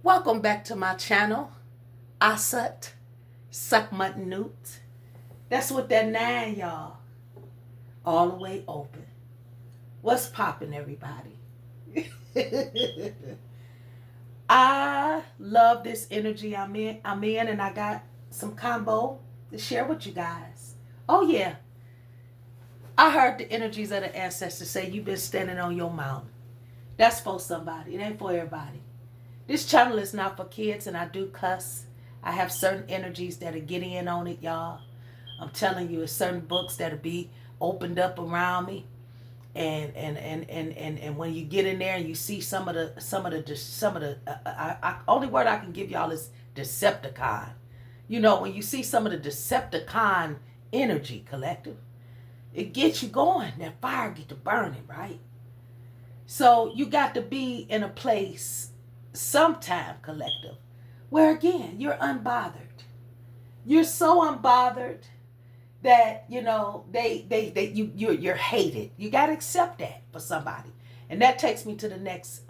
Welcome back to my channel. Asat Suckmut Newt. That's what that 9, y'all. All the way open. What's popping, everybody? I love this energy I'm in, and I got some combo to share with you guys. Oh yeah. I heard the energies of the ancestors say you've been standing on your mountain. That's for somebody. It ain't for everybody. This channel is not for kids, and I do cuss. I have certain energies that'll get in on it, y'all. I'm telling you, it's certain books that'll be opened up around me. And when you get in there and you see some of the only word I can give y'all is Decepticon. You know, when you see some of the Decepticon energy collective, it gets you going. That fire get to burning, right? So you got to be in a place sometime, collective, where again you're unbothered. You're so unbothered that you're hated. You got to accept that for somebody, and that takes me to the next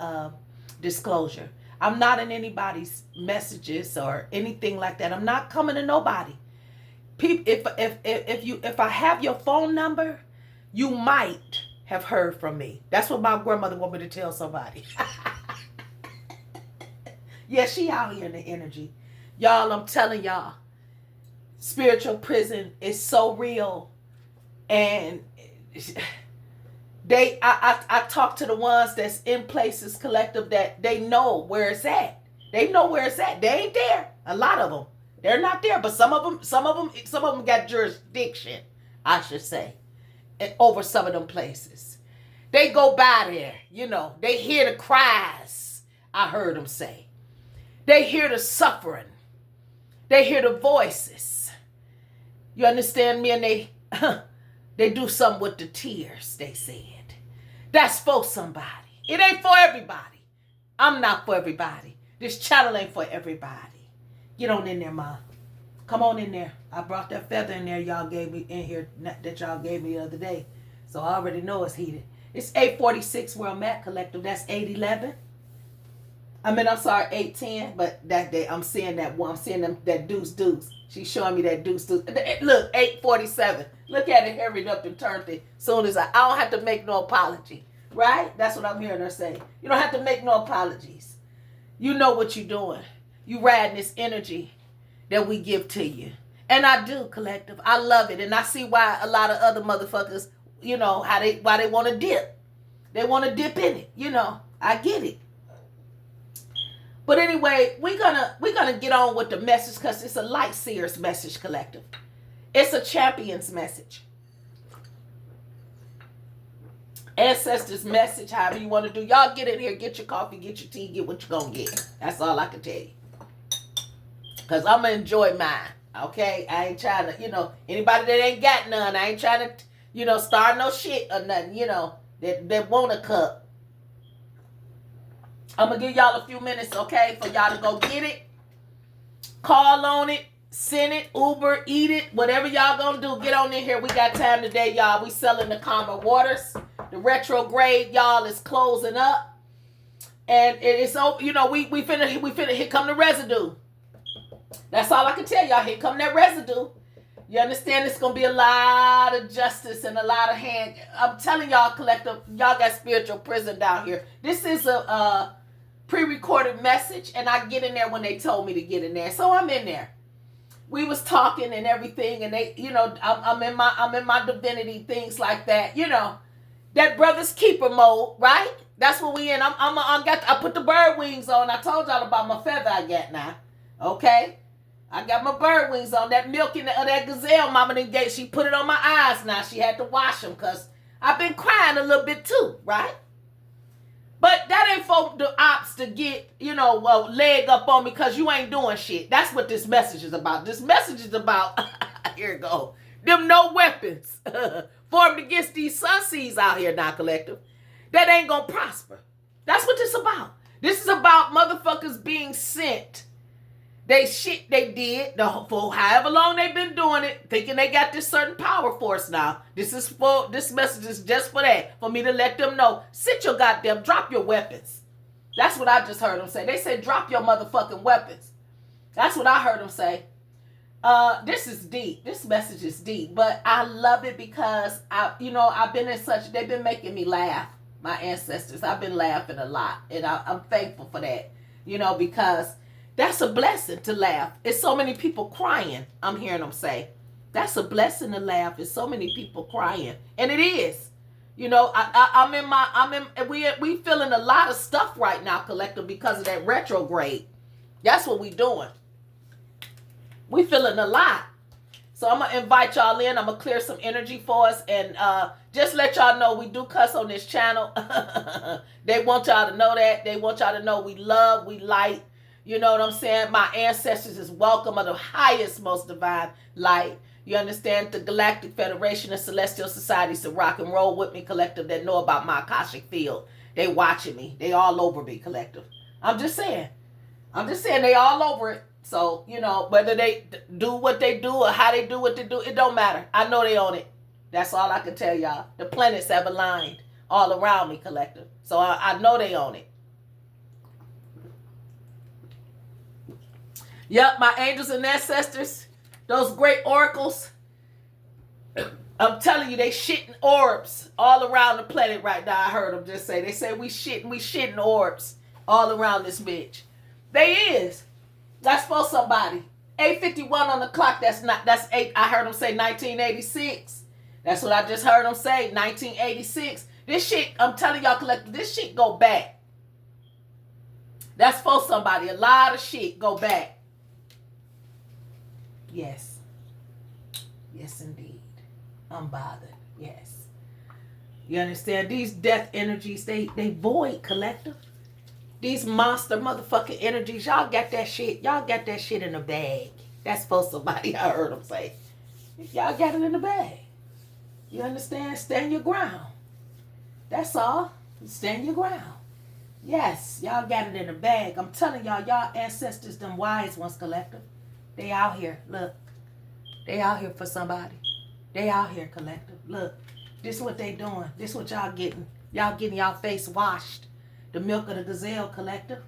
disclosure. I'm not in anybody's messages or anything like that. I'm not coming to nobody. If I have your phone number, you might have heard from me. That's what my grandmother wanted me to tell somebody. Yeah, she out here in the energy. Y'all, I'm telling y'all, spiritual prison is so real. And I talk to the ones that's in places, collective, that they know where it's at. They know where it's at. They ain't there. A lot of them. They're not there, but some of them got jurisdiction, I should say, over some of them places. They go by there, they hear the cries, I heard them say. They hear the suffering. They hear the voices. You understand me? And they do something with the tears, they said. That's for somebody. It ain't for everybody. I'm not for everybody. This channel ain't for everybody. Get on in there, Mom. Come on in there. I brought that feather in there y'all gave me in here, that y'all gave me the other day. So I already know it's heated. It's 8:46 where I'm at, collective. That's 8:11. I'm sorry, 8:10, but that day I'm seeing that one. I'm seeing that deuce. She's showing me that deuce. Look, 8:47. Look at it, hurried up and turned it. Soon as I don't have to make no apology, right? That's what I'm hearing her say. You don't have to make no apologies. You know what you're doing. You riding this energy that we give to you. And I do, collective. I love it. And I see why a lot of other motherfuckers, why they want to dip. They want to dip in it. I get it. But anyway, we're gonna get on with the message, because it's a light seers message, collective. It's a champion's message. Ancestors message, however you want to do. Y'all get in here, get your coffee, get your tea, get what you're gonna get. That's all I can tell you. Because I'm going to enjoy mine, okay? I ain't trying to, anybody that ain't got none, I ain't trying to, start no shit or nothing, that want a cup. I'm going to give y'all a few minutes, okay, for y'all to go get it. Call on it, send it, Uber, eat it, whatever y'all going to do. Get on in here. We got time today, y'all. We selling the calmer waters. The retrograde, y'all, is closing up. And it's, we finna, here come the residue. That's all I can tell y'all. Here come that residue. You understand? It's going to be a lot of justice and a lot of hand. I'm telling y'all, collective, y'all got spiritual prison down here. This is a pre-recorded message, and I get in there when they told me to get in there. So I'm in there. We was talking and everything, and they, I'm in my divinity, things like that. That brother's keeper mode, right? That's what we in. I put the bird wings on. I told y'all about my feather I got now. Okay? I got my bird wings on. That milk in that gazelle mama didn't get. She put it on my eyes now. She had to wash them because I've been crying a little bit too, right? But that ain't for the ops to get, a leg up on me because you ain't doing shit. That's what this message is about. This message is about, here it go, them no weapons formed against these sunseeds out here now, collective, that ain't gonna prosper. That's what this is about. This is about motherfuckers being sent. They did for however long they've been doing it, thinking they got this certain power force now. This message is just for that, for me to let them know, drop your weapons. That's what I just heard them say. They said, drop your motherfucking weapons. That's what I heard them say. This is deep. This message is deep, but I love it because I've been in such, they've been making me laugh. My ancestors, I've been laughing a lot, and I'm thankful for that, because that's a blessing to laugh. It's so many people crying. I'm hearing them say, that's a blessing to laugh. It's so many people crying, and it is. We feeling a lot of stuff right now, collective, because of that retrograde. That's what we doing. We feeling a lot. So I'm going to invite y'all in. I'm going to clear some energy for us. And just let y'all know we do cuss on this channel. They want y'all to know that. They want y'all to know we love, we light. You know what I'm saying? My ancestors is welcome of the highest, most divine light. You understand? The Galactic Federation of Celestial Societies to rock and roll with me, collective, that know about my Akashic field. They watching me. They all over me, collective. I'm just saying they all over it. So, whether they do what they do or how they do what they do, it don't matter. I know they own it. That's all I can tell y'all. The planets have aligned all around me, collective. So I know they own it. Yep, my angels and ancestors, those great oracles, I'm telling you, they shitting orbs all around the planet right now. I heard them just say. They say we shitting orbs all around this bitch. They is. That's for somebody. 8:51 on the clock. That's 8. I heard them say 1986. That's what I just heard them say. 1986. This shit, I'm telling y'all, collective, this shit go back. That's for somebody. A lot of shit go back. Yes. Yes, indeed. Unbothered. Yes. You understand? These death energies, they void, collective. These monster motherfucking energies, y'all got that shit. Y'all got that shit in a bag. That's for somebody. I heard them say. Y'all got it in the bag. You understand? Stand your ground. That's all. Stand your ground. Yes, y'all got it in the bag. I'm telling y'all ancestors, them wise ones, collective. They out here. Look. They out here for somebody. They out here, collective. Look. This what they doing. This what y'all getting. Y'all getting y'all face washed. The milk of the gazelle, collective.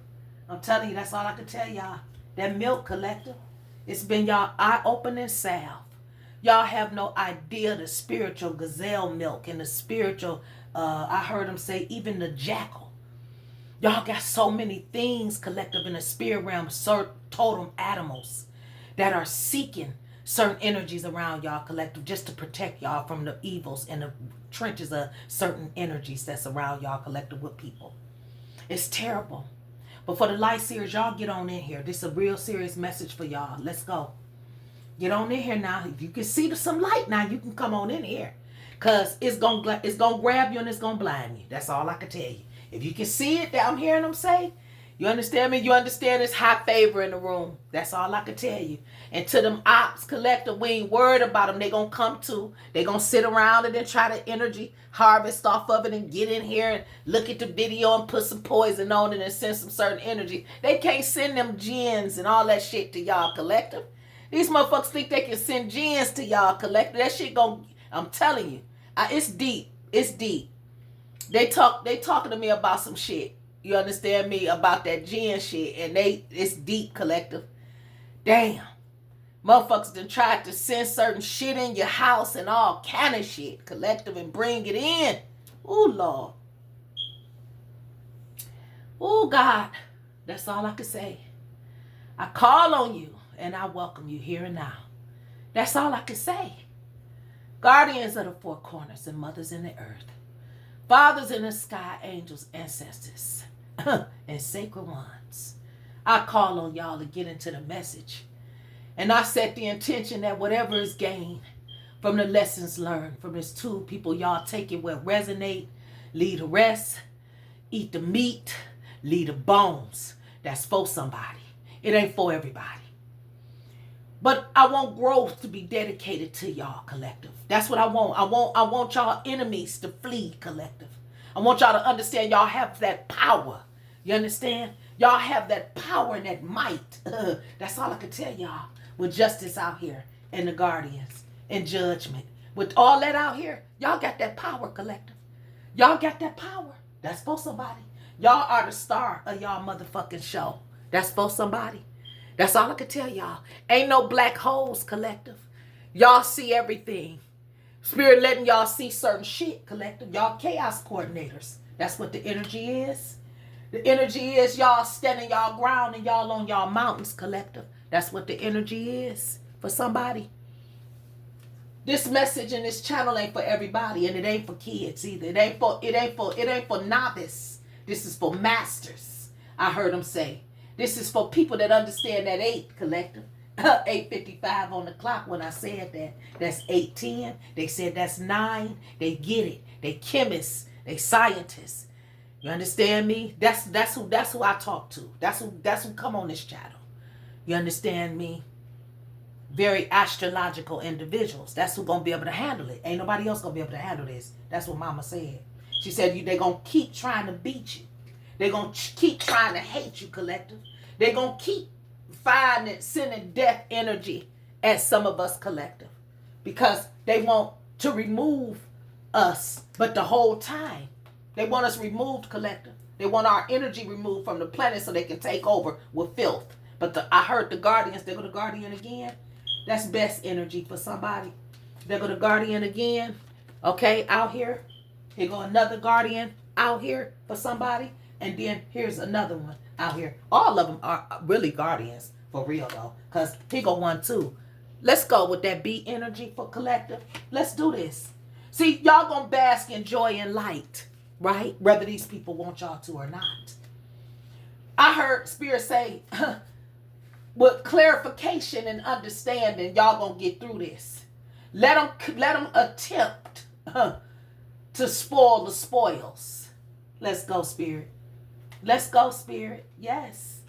I'm telling you, that's all I can tell y'all. That milk, collective, it's been y'all eye-opening salve. Y'all have no idea the spiritual gazelle milk and the spiritual, I heard them say, even the jackal. Y'all got so many things, collective, in the spirit realm, certain totem animals that are seeking certain energies around y'all, collective, just to protect y'all from the evils and the trenches of certain energies that's around y'all, collective, with people. It's terrible. But for the light seers, y'all get on in here. This is a real serious message for y'all. Let's go. Get on in here now. If you can see some light now, you can come on in here. Because it's gonna grab you and it's going to blind you. That's all I can tell you. If you can see it that I'm hearing them say, you understand me? You understand it's high favor in the room. That's all I can tell you. And to them ops collective, we ain't worried about them. They going to come to. They going to sit around and then try to energy harvest off of it and get in here and look at the video and put some poison on it and send some certain energy. They can't send them jinns and all that shit to y'all, collective. These motherfuckers think they can send jinns to y'all, collective. That shit I'm telling you. It's deep. It's deep. They talking to me about some shit. You understand me? About that jinn shit. And it's deep, collective. Damn. Motherfuckers done tried to send certain shit in your house and all kind of shit, collective, and bring it in. Ooh, Lord. Ooh, God. That's all I can say. I call on you and I welcome you here and now. That's all I can say. Guardians of the four corners and mothers in the earth. Fathers in the sky, angels, ancestors, and sacred ones. I call on y'all to get into the message. And I set the intention that whatever is gained from the lessons learned from this tool, people, y'all take it where it resonate, leave the rest, eat the meat, leave the bones. That's for somebody. It ain't for everybody. But I want growth to be dedicated to y'all, collective. That's what I want. I want y'all enemies to flee, collective. I want y'all to understand y'all have that power. You understand? Y'all have that power and that might. That's all I can tell y'all. With justice out here and the guardians and judgment. With all that out here, y'all got that power, collective. Y'all got that power. That's for somebody. Y'all are the star of y'all motherfucking show. That's for somebody. That's all I can tell y'all. Ain't no black holes, collective. Y'all see everything. Spirit letting y'all see certain shit, collective. Y'all chaos coordinators. That's what the energy is. The energy is y'all standing y'all ground and y'all on y'all mountains, collective. That's what the energy is for somebody. This message in this channel ain't for everybody, and it ain't for kids either. It ain't for novice. This is for masters. I heard them say. This is for people that understand that 8, collective. 8:55 on the clock when I said that. That's 8:10. They said that's 9. They get it. They chemists. They scientists. You understand me? That's who I talk to. That's who come on this channel. You understand me? Very astrological individuals. That's who gonna be able to handle it. Ain't nobody else gonna be able to handle this. That's what Mama said. She said they gonna keep trying to beat you. They gonna keep trying to hate you, collective. They gonna keep sending death energy at some of us, collective, because they want to remove us. But the whole time they want us removed, collective. They want our energy removed from the planet so they can take over with filth. But I heard the Guardians. They go to Guardian again. That's best energy for somebody. They go to Guardian again. Okay, out here. Here go another Guardian out here for somebody. And then here's another one out here. All of them are really Guardians for real though. Because here go one too. Let's go with that B energy for collective. Let's do this. See, y'all gonna bask in joy and light. Right? Whether these people want y'all to or not. I heard Spirit say... with clarification and understanding, y'all gonna get through this. Let them attempt to spoil the spoils. Let's go, Spirit. Let's go, Spirit. Yes.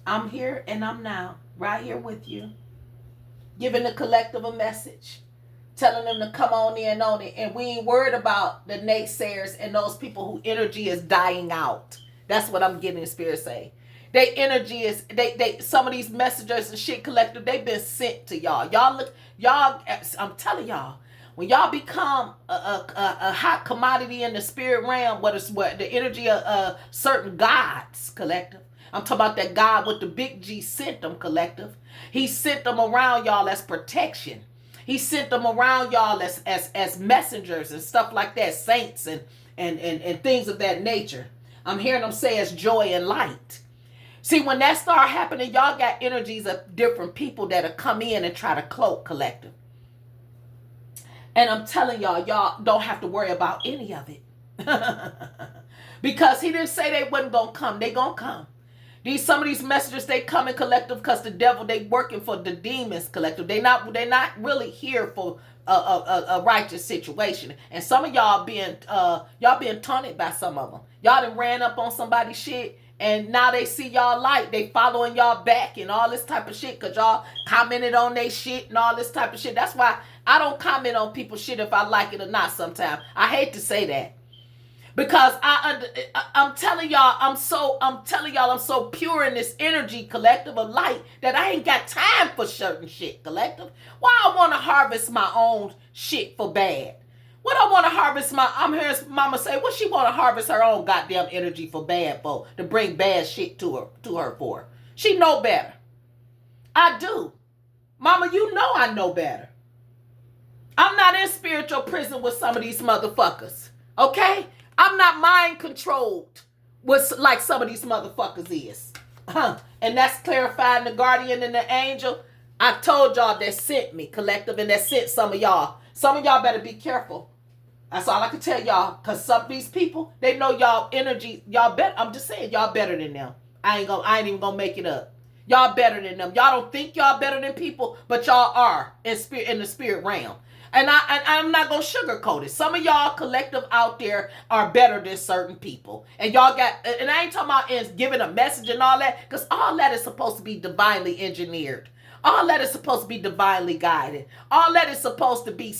I'm here and I'm now. Right here with you. Giving the collective a message. Telling them to come on in on it. And we ain't worried about the naysayers and those people whose energy is dying out. That's what I'm getting the Spirit say. Their energy is, some of these messengers and shit collective, they've been sent to y'all. Y'all, I'm telling y'all, when y'all become a hot commodity in the spirit realm, what the energy of certain gods, collective. I'm talking about that God with the big G sent them, collective. He sent them around y'all as protection. He sent them around y'all as messengers and stuff like that, saints and things of that nature. I'm hearing them say as joy and light. See, when that start happening, y'all got energies of different people that'll come in and try to cloak collective. And I'm telling y'all don't have to worry about any of it. Because he didn't say they wasn't going to come. They going to come. Some of these messengers, they come in collective because the devil, they working for the demons collective. They not really here for a righteous situation. And some of y'all being taunted by some of them. Y'all done ran up on somebody's shit. And now they see y'all light. They following y'all back and all this type of shit. Because y'all commented on their shit and all this type of shit. That's why I don't comment on people's shit if I like it or not sometimes. I hate to say that. Because I'm telling y'all, I'm so pure in this energy collective of light that I ain't got time for certain shit collective. Why I want to harvest my own shit for bad? What I want to harvest I'm hearing Mama say, what she want to harvest her own goddamn energy for bad for, to bring bad shit to her for. She know better. I do. Mama, you know I know better. I'm not in spiritual prison with some of these motherfuckers. Okay? I'm not mind controlled with like some of these motherfuckers is. And that's clarifying the guardian and the angel. I told y'all that sent me, collective, and that sent some of y'all. Some of y'all better be careful. That's all I can tell y'all. Because some of these people, they know y'all energy. Y'all better. I'm just saying, y'all better than them. I ain't even gonna make it up. Y'all better than them. Y'all don't think y'all better than people, but y'all are in the spirit realm. And I'm not gonna sugarcoat it. Some of y'all collective out there are better than certain people. And y'all got, and I ain't talking about giving a message and all that, because all that is supposed to be divinely engineered. All that is supposed to be divinely guided. All that is supposed to be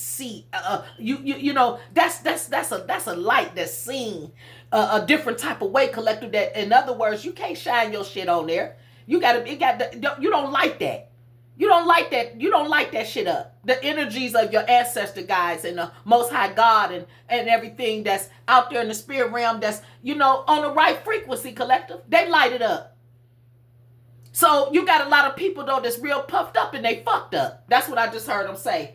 you know, that's a light that's seen a different type of way, collective. That, in other words, you can't shine your shit on there. You don't like that. You don't like that. You don't like that shit up. The energies of your ancestor guys and the Most High God and everything that's out there in the spirit realm that's, on the right frequency, collective. They light it up. So you got a lot of people, though, that's real puffed up and they fucked up. That's what I just heard them say.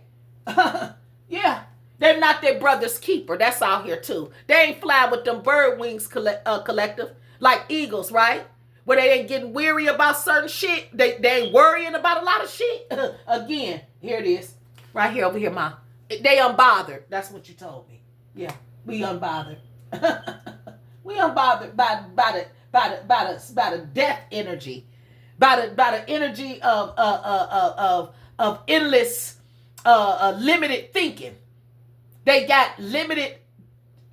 Yeah. They're not their brother's keeper. That's out here, too. They ain't fly with them bird wings collective like eagles, right? Where they ain't getting weary about certain shit. They ain't worrying about a lot of shit. Again, here it is. Right here, over here, Ma. They unbothered. That's what you told me. Yeah, we unbothered. We unbothered by the death energy. By the energy of endless limited thinking. They got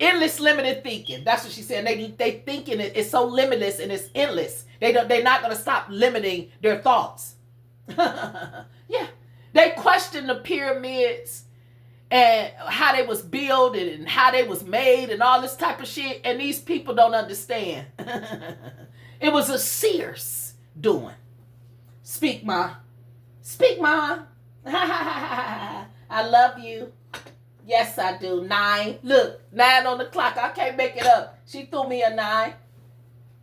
endless limited thinking. That's what she said. They thinking it's so limitless and it's endless. They're not gonna stop limiting their thoughts. Yeah. They question the pyramids and how they was built and how they was made and all this type of shit. And these people don't understand. It was a seer's doing. Speak, Ma. Speak, Ma. I love you. Yes, I do. 9. Look, 9 on the clock. I can't make it up. She threw me a 9.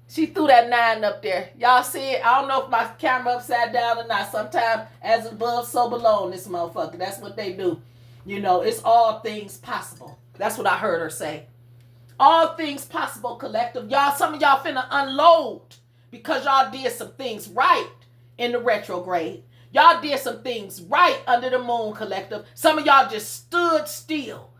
She threw that 9 up there. Y'all see it? I don't know if my camera upside down or not. Sometimes as above, so below in this motherfucker. That's what they do. It's all things possible. That's what I heard her say. All things possible, collective. Y'all, some of y'all finna unload because y'all did some things right in the retrograde. Y'all did some things right under the moon, collective. Some of y'all just stood still.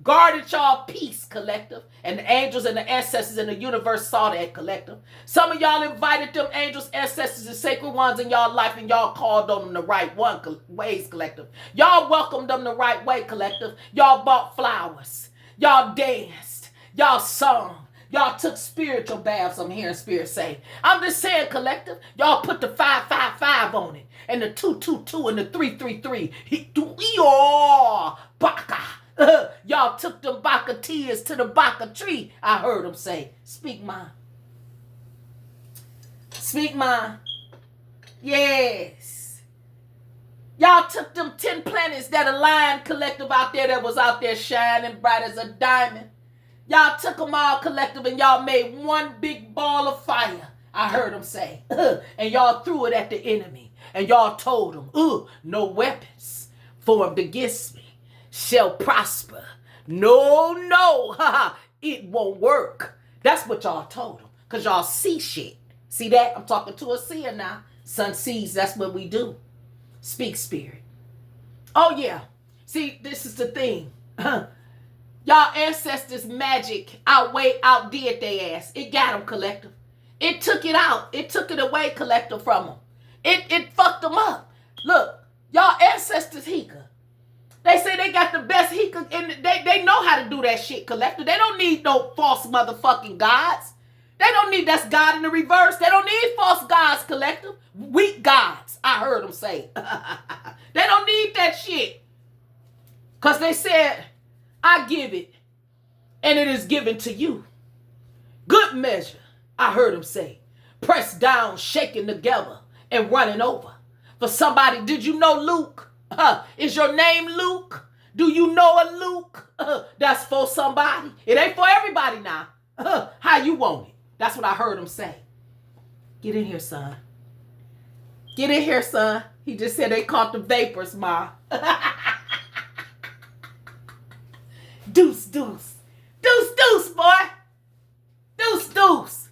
Guarded y'all peace, collective. And the angels and the ancestors in the universe saw that, collective. Some of y'all invited them angels, ancestors, and sacred ones in y'all life, and y'all called on them the right ways, collective. Y'all welcomed them the right way, collective. Y'all bought flowers. Y'all danced. Y'all sung. Y'all took spiritual baths, I'm hearing spirit say. I'm just saying, collective, y'all put the 555 on it, and the 222 and the 333. Baka. Y'all took them baka tears to the baka tree, I heard them say. Speak, Ma. Speak, Ma. Yes. Y'all took them 10 planets that aligned, collective, out there that was out there shining bright as a diamond. Y'all took them all, collective, and y'all made one big ball of fire, I heard them say. And y'all threw it at the enemy. And y'all told them, no weapons formed against me shall prosper. No, it won't work. That's what y'all told them. Because y'all see shit. See that? I'm talking to a seer now. Sun sees, that's what we do. Speak, spirit. Oh, yeah. See, this is the thing. Y'all ancestors' magic outdid their ass. It got them, collective. It took it out. It took it away, collective, from them. It fucked them up. Look, y'all ancestors Hika. They say they got the best Hika, and they know how to do that shit, collective. They don't need no false motherfucking gods. They don't need, that's God in the reverse. They don't need false gods, collective. Weak gods, I heard them say. They don't need that shit. Because they said, I give it, and it is given to you. Good measure, I heard him say. Pressed down, shaken together, and running over. For somebody, did you know Luke? Is your name Luke? Do you know a Luke? That's for somebody. It ain't for everybody now. How you want it? That's what I heard him say. Get in here, son. Get in here, son. He just said they caught the vapors, Ma. Deuce, deuce. Deuce, deuce, boy. Deuce, deuce.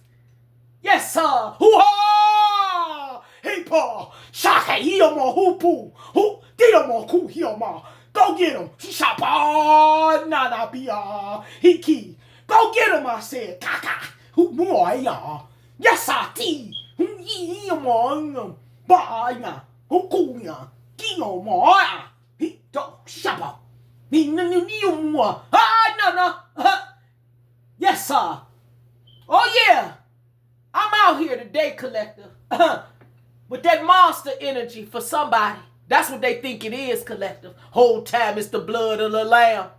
Yes, sir. Hoo-ha! Hey, Paul. Shaka, hiyama, hoo-poo. Hoo, didamo, ku, hiyama. Go get him. Shapa, nana, bia. Hiki. Go get him, I said. Kaka. Hoo-moya. Yes, I ti. Hoo-yiyama. Ba-ya. Hoo-kuya. Kiyama. Hito, shapa. Yes, sir. Oh, yeah. I'm out here today, collective. With that monster energy for somebody. That's what they think it is, collective. Whole time it's the blood of the lamb.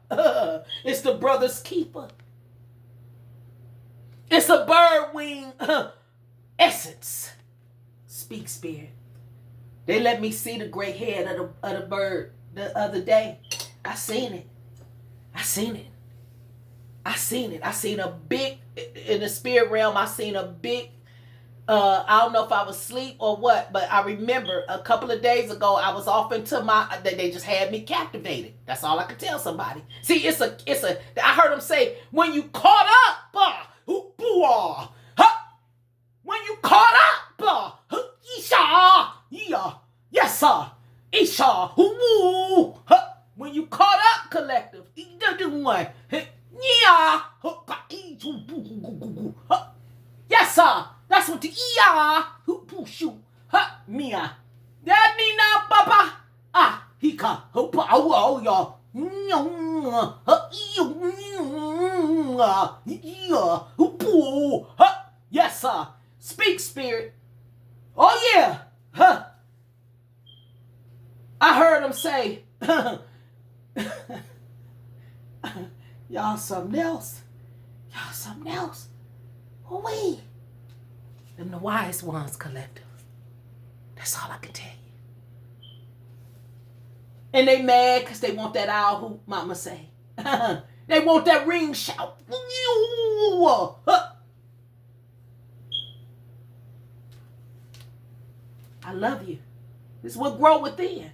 It's the brother's keeper. It's a bird wing essence. Speak, spirit. They let me see the gray head of the bird the other day. I seen it. I seen it. I seen it. I seen a big, in the spirit realm, I seen a big, I don't know if I was asleep or what, but I remember a couple of days ago, I was off into they just had me captivated. That's all I could tell somebody. See, I heard them say, when you caught up, when you caught up, yes, sir, Isha, when you caught up, collective, yes, sir. That's what the shoot mia. That nina papa hika y'all. Yes, sir. Speak, spirit. Oh yeah. I heard him say, y'all something else. Y'all something else. Oh, them the wise ones, collective. That's all I can tell you. And they mad because they want that owl hoop, mama say. They want that ring shout. I love you. This is what grow within.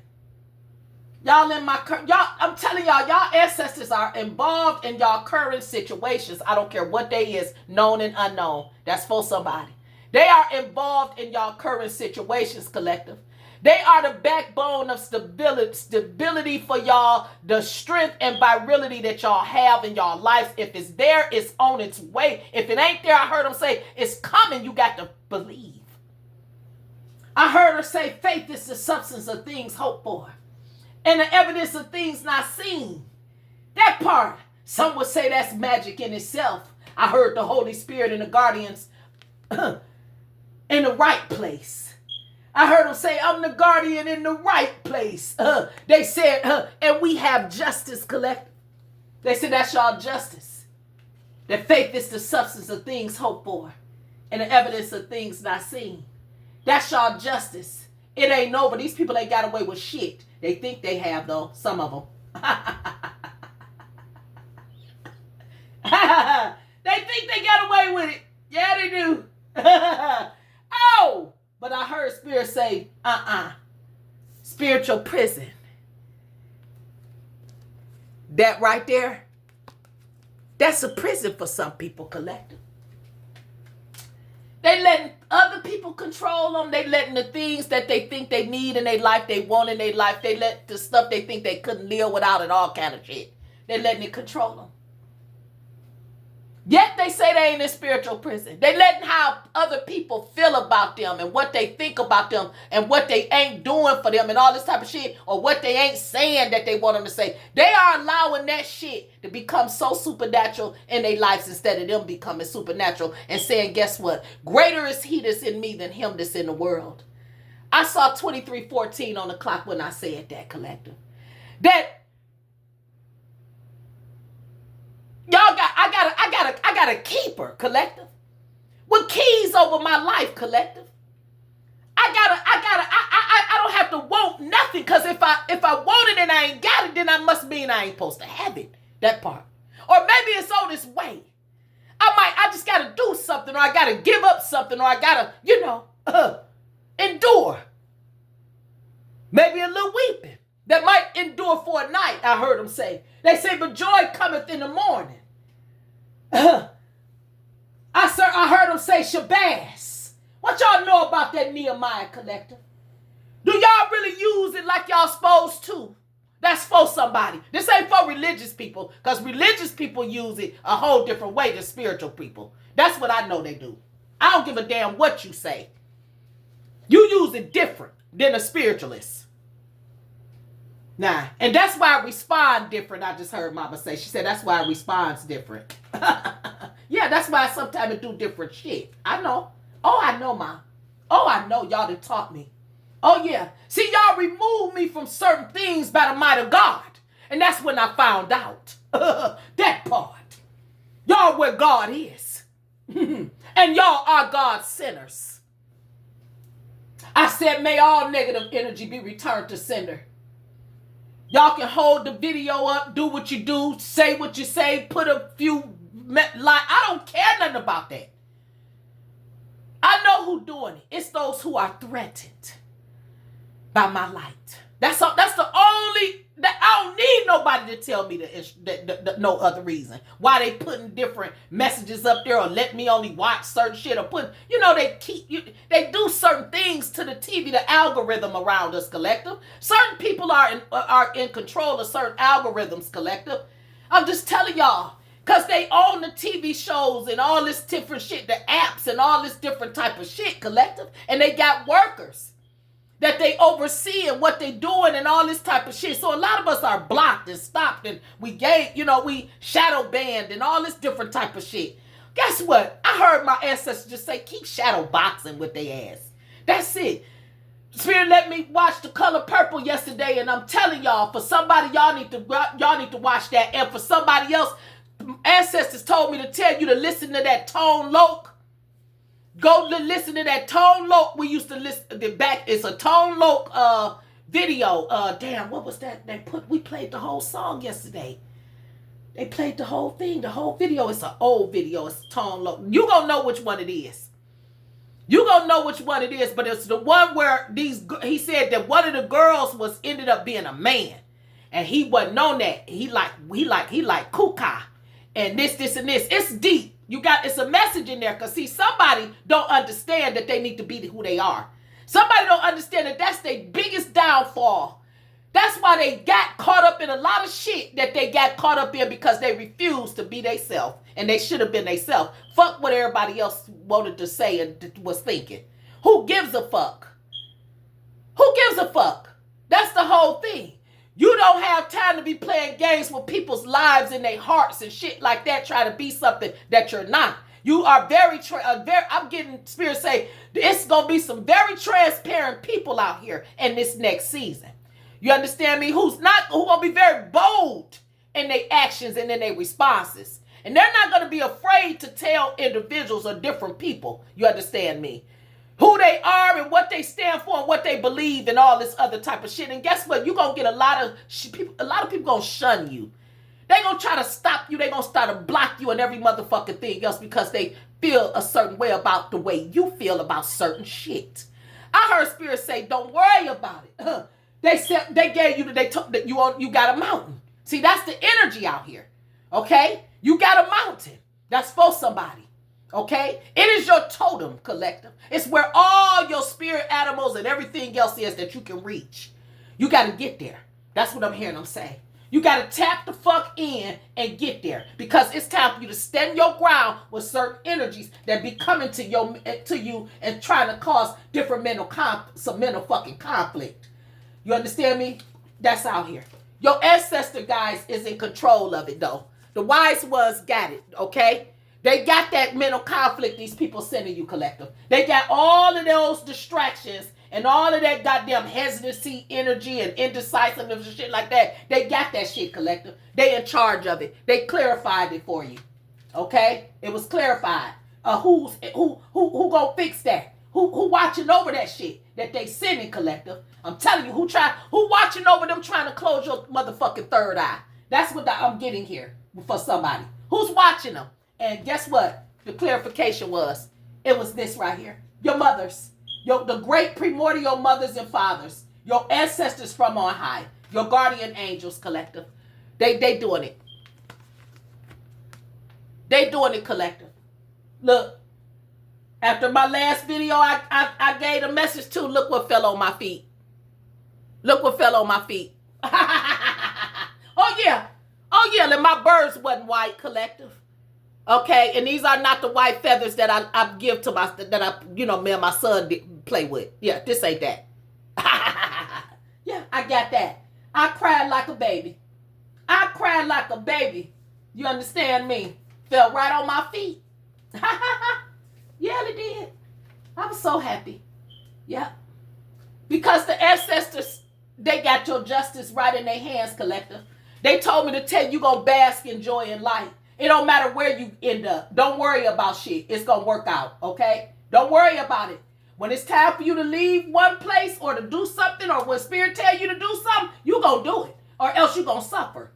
Y'all I'm telling y'all ancestors are involved in y'all current situations. I don't care what they is, known and unknown. That's for somebody. They are involved in y'all current situations, collective. They are the backbone of stability for y'all, the strength and virility that y'all have in y'all lives. If it's there, it's on its way. If it ain't there, I heard them say, it's coming. You got to believe. I heard her say, faith is the substance of things hoped for and the evidence of things not seen. That part, some would say that's magic in itself. I heard the Holy Spirit and the guardians in the right place. I heard them say, I'm the guardian in the right place. They said, and we have justice, collective. They said that's y'all justice. That faith is the substance of things hoped for and the evidence of things not seen. That's y'all justice. It ain't over. These people ain't got away with shit. They think they have, though. Some of them. They think they got away with it. Yeah, they do. Oh, but I heard Spirit say, spiritual prison. That right there, that's a prison for some people, collective. They letting other people control them. They letting the things that they think they need in their life, they want in their life. They let the stuff they think they couldn't live without it, all kind of shit. They letting it control them. Yet they say they ain't in spiritual prison. They letting how other people feel about them and what they think about them and what they ain't doing for them and all this type of shit, or what they ain't saying that they want them to say. They are allowing that shit to become so supernatural in their lives instead of them becoming supernatural and saying, guess what? Greater is he that's in me than him that's in the world. I saw 23:14 on the clock when I said that, collective. That I got a keeper, collective, with keys over my life, collective. I don't have to want nothing, because if I want it and I ain't got it, then I must mean I ain't supposed to have it. That part. Or maybe it's on its way. I just gotta do something, or I gotta give up something, or I gotta, endure. Maybe a little weeping that might endure for a night, I heard them say. They say, but joy cometh in the morning. I heard them say Shabazz. What y'all know about that Nehemiah, collective? Do y'all really use it like y'all supposed to? That's for somebody. This ain't for religious people, because religious people use it a whole different way than spiritual people. That's what I know they do. I don't give a damn what you say. You use it different than a spiritualist. Nah, and that's why I respond different. I just heard Mama say. She said that's why I responds different. Yeah, that's why sometimes I do different shit. I know. Oh, I know, Ma. Oh, I know. Y'all done taught me. Oh, yeah. See, y'all removed me from certain things by the might of God. And that's when I found out. That part. Y'all where God is. And y'all are God's sinners. I said, may all negative energy be returned to sender. Y'all can hold the video up, do what you do, say what you say, put a few I don't care nothing about that. I know who's doing it. It's those who are threatened by my light. That's the only that I don't need nobody to tell me no other reason why they putting different messages up there or let me only watch certain shit or put, they do certain things to the TV, the algorithm around us, collective. Certain people are in control of certain algorithms, collective. I'm just telling y'all, because they own the TV shows and all this different shit, the apps and all this different type of shit, collective, and they got workers that they oversee and what they doing and all this type of shit. So a lot of us are blocked and stopped and we shadow banned and all this different type of shit. Guess what? I heard my ancestors just say, keep shadow boxing with their ass. That's it. Spirit let me watch The Color Purple yesterday, and I'm telling y'all, for somebody, y'all need to watch that. And for somebody else, ancestors told me to tell you to listen to that Tone Loc. Go listen to that Tone Loc. We used to listen back. It's a Tone Loc video. Damn, what was that? We played the whole song yesterday. They played the whole thing, the whole video. It's an old video. It's Tone Loc. You gonna know which one it is. You gonna know which one it is. But it's the one where he said that one of the girls ended up being a man, and he wasn't on that. He like kuka, and this and this. It's deep. It's a message in there, because see, somebody don't understand that they need to be who they are. Somebody don't understand that that's their biggest downfall. That's why they got caught up in a lot of shit that they got caught up in, because they refused to be themselves, and they should have been themselves. Fuck what everybody else wanted to say and was thinking. Who gives a fuck? Who gives a fuck? That's the whole thing. You don't have time to be playing games with people's lives and their hearts and shit like that, trying to be something that you're not. You are I'm getting spirit say, it's going to be some very transparent people out here in this next season. You understand me? Who going to be very bold in their actions and in their responses. And they're not going to be afraid to tell individuals or different people, you understand me, who they are and what they stand for and what they believe and all this other type of shit. And guess what? You're going to get a lot of people going to shun you. They're going to try to stop you. They're going to start to block you and every motherfucking thing else, because they feel a certain way about the way you feel about certain shit. I heard Spirit say, don't worry about it. They gave you, they took that you got a mountain. See, that's the energy out here. Okay? You got a mountain. That's for somebody. Okay? It is your totem, collective. It's where all your spirit animals and everything else is that you can reach. You got to get there. That's what I'm hearing them say. You got to tap the fuck in and get there, because it's time for you to stand your ground with certain energies that be coming to you and trying to cause different mental fucking conflict. You understand me? That's out here. Your ancestor guys is in control of it though. The wise ones got it, okay? They got that mental conflict these people sending you, collective. They got all of those distractions and all of that goddamn hesitancy, energy, and indecisiveness and shit like that. They got that shit, collective. They in charge of it. They clarified it for you, okay? It was clarified. Who gonna fix that? Who watching over that shit that they sending, collective? I'm telling you, who watching over them trying to close your motherfucking third eye? That's what I'm getting here for somebody. Who's watching them? And guess what? The clarification was, it was this right here. Your mothers, the great primordial mothers and fathers, your ancestors from on high, your guardian angels, collective. They doing it. They doing it, collective. Look, after my last video, I gave a message to, look what fell on my feet. Look what fell on my feet. Oh yeah, and my birds wasn't white, collective. Okay, and these are not the white feathers that I give to me and my son play with. Yeah, this ain't that. Yeah, I got that. I cried like a baby. You understand me? Fell right on my feet. Yeah, they did. I was so happy. Yeah. Because the ancestors, they got your justice right in their hands, collective. They told me to tell you, going to bask in joy and light. It don't matter where you end up. Don't worry about shit. It's going to work out, okay? Don't worry about it. When it's time for you to leave one place or to do something, or when spirit tell you to do something, you gonna do it, or else you gonna suffer.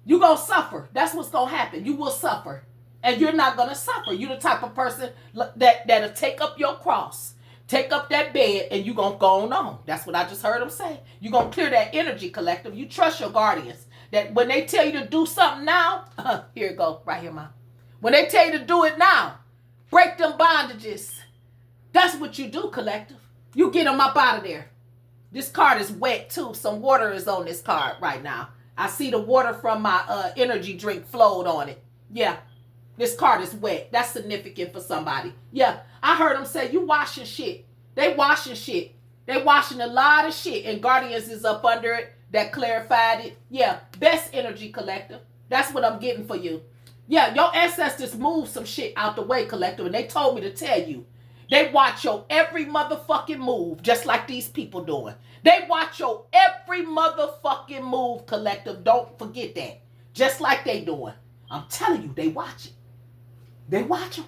You gonna suffer. That's what's gonna happen. You will suffer, and you're not gonna suffer. You the type of person that'll take up your cross, take up that bed, and you gonna go on. That's what I just heard him say. You gonna clear that energy, collective. You trust your guardians. That when they tell you to do something now, here it go, right here, Mom. When they tell you to do it now, break them bondages. That's what you do, collective. You get them up out of there. This card is wet too. Some water is on this card right now. I see the water from my energy drink flowed on it. Yeah, this card is wet. That's significant for somebody. Yeah, I heard them say, you washing shit. They washing shit. They washing a lot of shit. And Guardians is up under it. That clarified it. Yeah, best energy, collective. That's what I'm getting for you. Yeah, your ancestors moved some shit out the way, collective. And they told me to tell you. They watch your every motherfucking move, just like these people doing. They watch your every motherfucking move, collective. Don't forget that. Just like they doing. I'm telling you, they watch it. They watch them.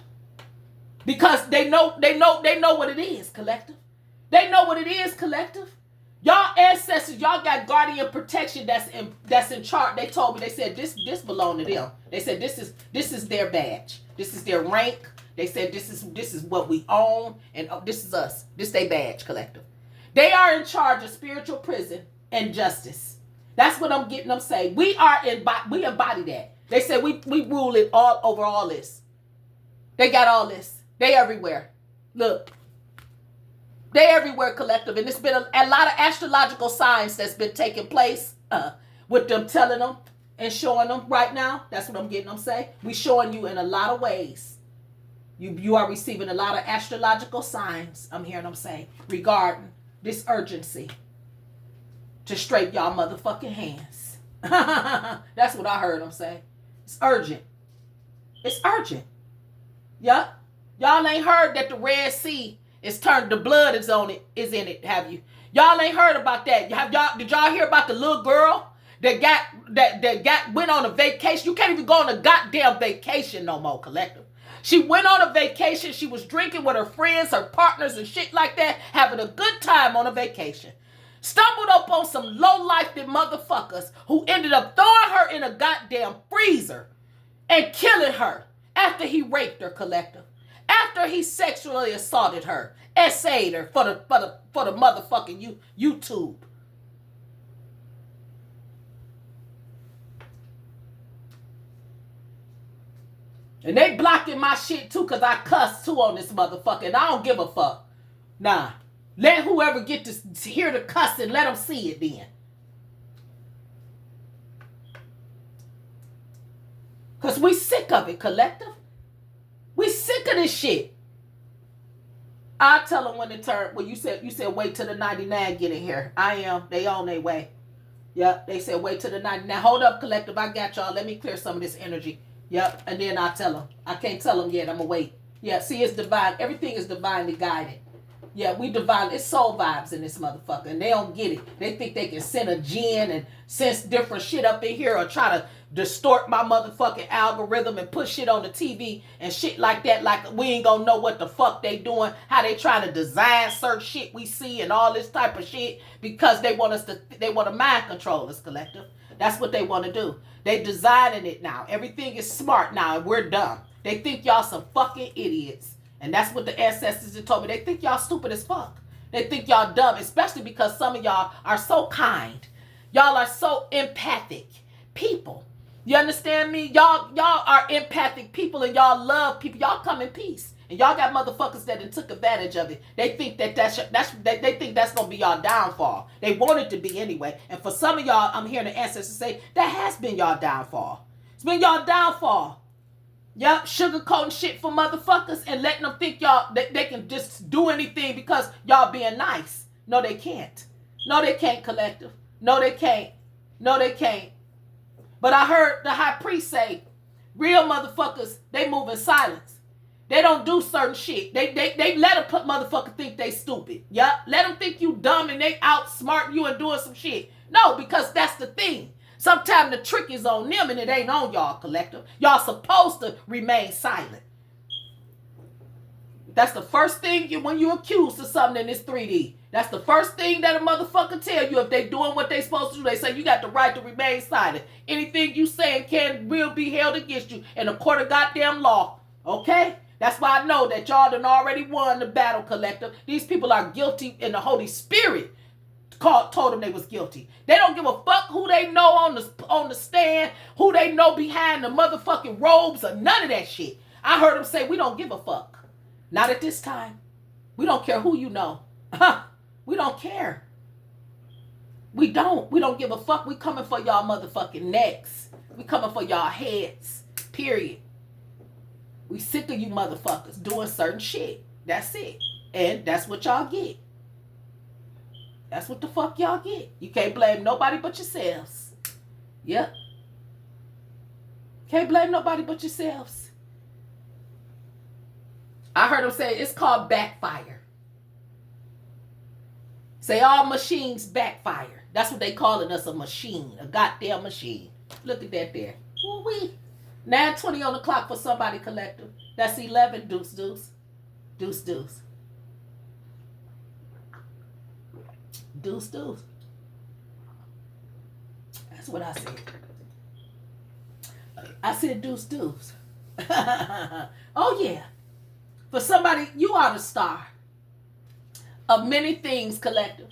Because they know what it is, collective. They know what it is, collective. Y'all ancestors, y'all got guardian protection that's in charge. They told me, they said this belong to them. They said this is their badge. This is their rank. They said this is what we own, and this is us. This they badge, collective. They are in charge of spiritual prison and justice. That's what I'm getting them say. We embody that. They said we rule it all over all this. They got all this. They everywhere. Look. They everywhere, collective. And it's been a lot of astrological signs that's been taking place with them telling them and showing them right now. That's what I'm getting them say. We showing you in a lot of ways. You are receiving a lot of astrological signs, I'm hearing them say, regarding this urgency to straighten y'all motherfucking hands. That's what I heard them say. It's urgent. It's urgent. Yup. Y'all ain't heard that the Red Sea is turned, the blood is in it, have you? Y'all ain't heard about that. Did y'all hear about the little girl that went on a vacation? You can't even go on a goddamn vacation no more, collective. She went on a vacation. She was drinking with her friends, her partners, and shit like that, having a good time on a vacation. Stumbled up on some low-lifed motherfuckers who ended up throwing her in a goddamn freezer and killing her after he raped her, collective. After he sexually assaulted her, essayed her for the motherfucking YouTube. And they blocking my shit too, because I cuss too on this motherfucker. And I don't give a fuck. Nah. Let whoever get to hear the cussing, let them see it then. Because we sick of it, collective. We sick of this shit. I'll tell them when it turn. Well, you said wait till the 99 get in here. I am. They on their way. Yep. They said wait till the 99. Hold up, collective. I got y'all. Let me clear some of this energy. Yep, and then I'll tell them. I can't tell them yet. I'm going to wait. Yeah, see, it's divine. Everything is divinely guided. Yeah, we divine. It's soul vibes in this motherfucker, and they don't get it. They think they can send a jinn and sense different shit up in here or try to distort my motherfucking algorithm and put shit on the TV and shit like that. Like we ain't going to know what the fuck they doing, how they trying to design certain shit we see and all this type of shit because they want to mind control us, collective. That's what they want to do. They designing it now. Everything is smart now, and we're dumb. They think y'all some fucking idiots. And that's what the ancestors have told me. They think y'all stupid as fuck. They think y'all dumb, especially because some of y'all are so kind. Y'all are so empathic people. You understand me? Y'all are empathic people, and y'all love people. Y'all come in peace. And y'all got motherfuckers that took advantage of it. They think they think that's gonna be y'all downfall. They want it to be anyway. And for some of y'all, I'm hearing the ancestors say that has been y'all downfall. It's been y'all downfall. Yup, sugarcoating shit for motherfuckers and letting them think y'all that they can just do anything because y'all being nice. No, they can't. No, they can't, collective. No, they can't. No, they can't. But I heard the high priest say, real motherfuckers, they move in silence. They don't do certain shit. They let a motherfucker think they stupid. Yeah, let them think you dumb and they outsmart you and doing some shit. No, because that's the thing. Sometimes the trick is on them and it ain't on y'all, collective. Y'all supposed to remain silent. That's the first thing when you accused of something in this 3D. That's the first thing that a motherfucker tell you if they doing what they supposed to do. They say you got the right to remain silent. Anything you say will be held against you in a court of goddamn law. Okay? That's why I know that y'all done already won the battle, collective. These people are guilty in the Holy Spirit. Told them they was guilty. They don't give a fuck who they know on the stand, who they know behind the motherfucking robes, or none of that shit. I heard them say we don't give a fuck. Not at this time. We don't care who you know. We don't care. We don't give a fuck. We coming for y'all motherfucking necks. We coming for y'all heads. Period. We sick of you motherfuckers doing certain shit. That's it. And that's what y'all get. That's what the fuck y'all get. You can't blame nobody but yourselves. Yep. Can't blame nobody but yourselves. I heard them say it's called backfire. Say all machines backfire. That's what they calling us, a machine. A goddamn machine. Look at that there. Woo-wee. 9:20 on the clock for somebody, collective. That's 11. Deuce, deuce. Deuce, deuce. Deuce, deuce. That's what I said. I said deuce, deuce. Oh, yeah. For somebody, you are the star of many things, collective.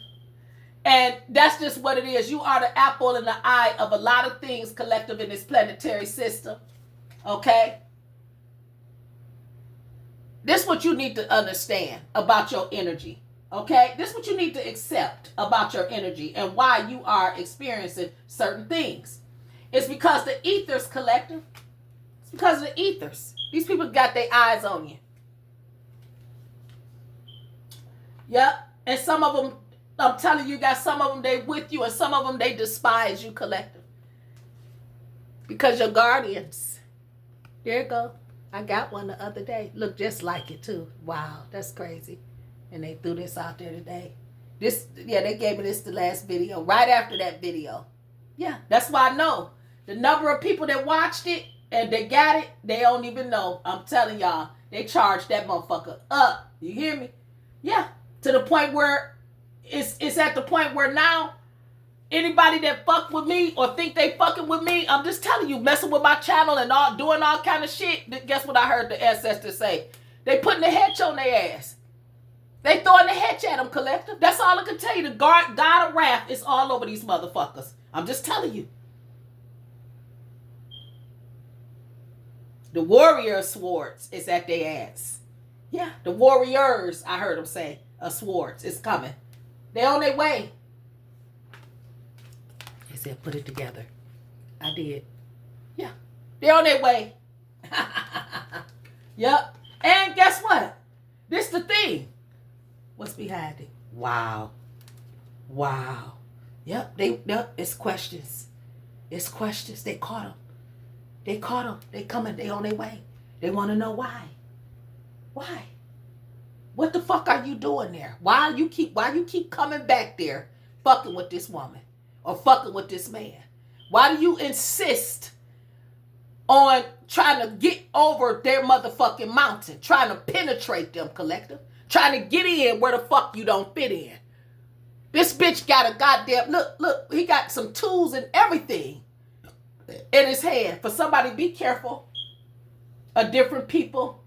And that's just what it is. You are the apple in the eye of a lot of things, collective, in this planetary system. Okay? This is what you need to understand about your energy. Okay? This is what you need to accept about your energy and why you are experiencing certain things. It's because the ethers, collective. It's because of the ethers. These people got their eyes on you. Yep. And some of them, I'm telling you guys, some of them, they with you, and some of them, they despise you, collective. Because you're guardians. There you go. I got one the other day. Looked just like it, too. Wow, that's crazy. And they threw this out there today. They gave me this the last video, right after that video. Yeah, that's why I know. The number of people that watched it and they got it, they don't even know. I'm telling y'all, they charged that motherfucker up. You hear me? Yeah. To the point where it's at the point where now anybody that fuck with me or think they fucking with me, I'm just telling you, messing with my channel and all doing all kind of shit. Guess what I heard the ancestors say? They putting the hedge on their ass. They throwing the hedge at them, collective. That's all I can tell you. The God of wrath is all over these motherfuckers. I'm just telling you. The warrior swords is at their ass. Yeah, the warriors, I heard them say. Swords. It's coming. They on their way. They said, put it together. I did. Yeah. They on their way. Yep. And guess what? This the thing. What's behind it? Wow. Wow. Yep. It's questions. It's questions. They caught them. They caught them. They coming. They on their way. They want to know why. Why? What the fuck are you doing there? Why you keep coming back there fucking with this woman or fucking with this man? Why do you insist on trying to get over their motherfucking mountain, trying to penetrate them, collective, trying to get in where the fuck you don't fit in? This bitch got a goddamn, look, he got some tools and everything in his hand. For somebody, be careful of different people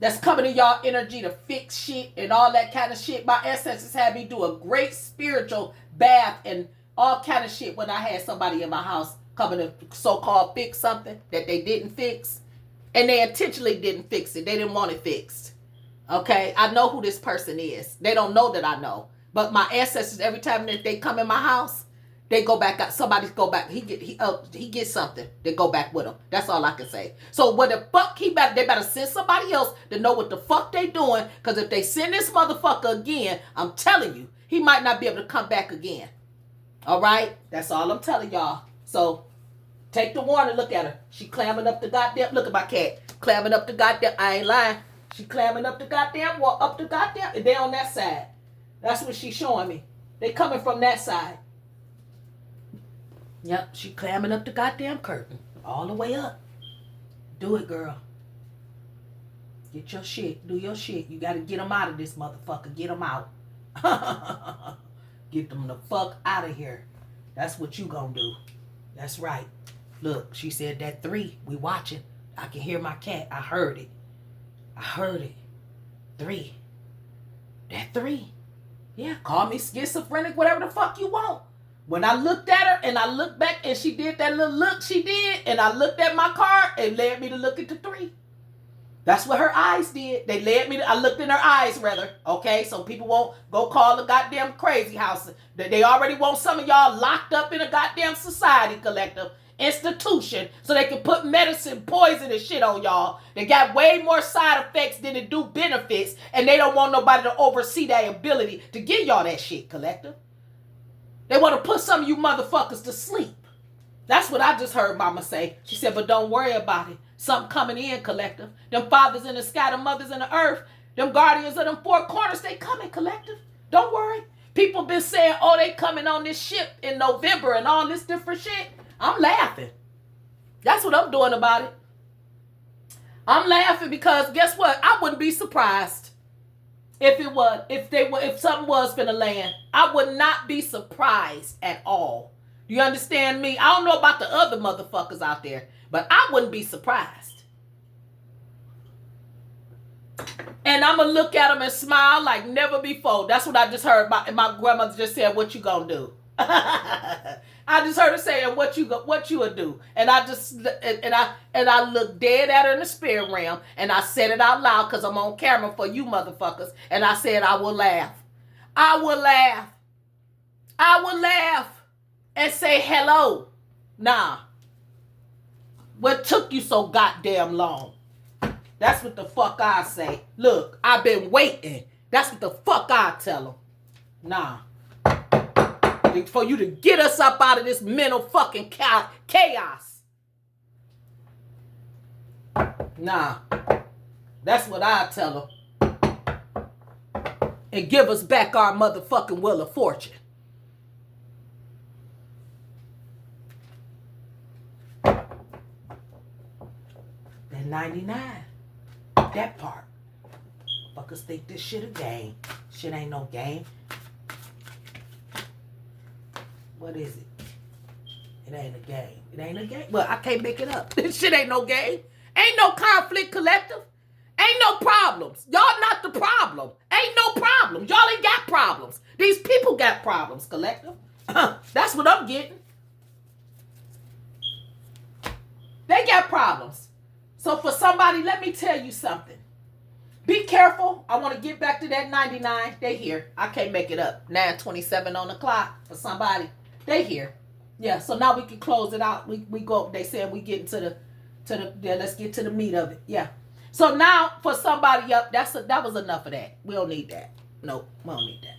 that's coming to y'all energy to fix shit and all that kind of shit. My ancestors had me do a great spiritual bath and all kind of shit when I had somebody in my house coming to so-called fix something that they didn't fix. And they intentionally didn't fix it. They didn't want it fixed. Okay? I know who this person is. They don't know that I know. But my ancestors, every time that they come in my house, they go back out. Somebody go back. He gets something. They go back with him. That's all I can say. So what the fuck they better send somebody else to know what the fuck they doing. Because if they send this motherfucker again, I'm telling you, he might not be able to come back again. All right? That's all I'm telling y'all. So take the warning. Look at her. She clamming up the goddamn. Look at my cat. Clamming up the goddamn. I ain't lying. She clamming up the goddamn wall. Up the goddamn. And they on that side. That's what she's showing me. They coming from that side. Yep, she clamming up the goddamn curtain. All the way up. Do it, girl. Get your shit. Do your shit. You got to get them out of this motherfucker. Get them out. Get them the fuck out of here. That's what you gonna do. That's right. Look, she said that 3. We watching. I can hear my cat. I heard it. I heard it. 3. That 3. Yeah, call me schizophrenic, whatever the fuck you want. When I looked at her and I looked back and she did that little look she did, and I looked at my card, it led me to look at the 3. That's what her eyes did. They led me to, I looked in her eyes rather. Okay, so people won't go call the goddamn crazy house. They already want some of y'all locked up in a goddamn society collective institution so they can put medicine, poison and shit on y'all. They got way more side effects than it do benefits, and they don't want nobody to oversee their ability to give y'all that shit, collective. They want to put some of you motherfuckers to sleep. That's what I just heard mama say. She said, but don't worry about it. Something coming in, collective. Them fathers in the sky, them mothers in the earth, them guardians of them 4 corners, they coming, collective. Don't worry. People been saying, oh, they coming on this ship in November and all this different shit. I'm laughing. That's what I'm doing about it. I'm laughing because guess what? I wouldn't be surprised if something was finna land. I would not be surprised at all. Do you understand me? I don't know about the other motherfuckers out there, but I wouldn't be surprised. And I'm going to look at them and smile like never before. That's what I just heard. My grandmother just said, what you going to do? I just heard her saying, what you would do? And I just, and I looked dead at her in the spirit realm, and I said it out loud because I'm on camera for you motherfuckers. And I said, I will laugh. I will laugh. I will laugh and say hello. Nah. What took you so goddamn long? That's what the fuck I say. Look, I've been waiting. That's what the fuck I tell them. Nah. For you to get us up out of this mental fucking chaos. Nah. That's what I tell them. And give us back our motherfucking Wheel of Fortune. That 99. That part. Fuckers think this shit a game. Shit ain't no game. What is it? It ain't a game. It ain't a game. Well, I can't make it up. This shit ain't no game. Ain't no conflict collective. Ain't no problems. Y'all not the problem. Ain't no problems. Y'all ain't got problems. These people got problems, collective. That's what I'm getting. They got problems. So for somebody, let me tell you something. Be careful. I want to get back to that 99. They here. I can't make it up. 9:27 on the clock for somebody. They here. Yeah, so now we can close it out. We go. They said we get into yeah, let's get to the meat of it. Yeah. So now for somebody up, that was enough of that. We don't need that. Nope, we don't need that.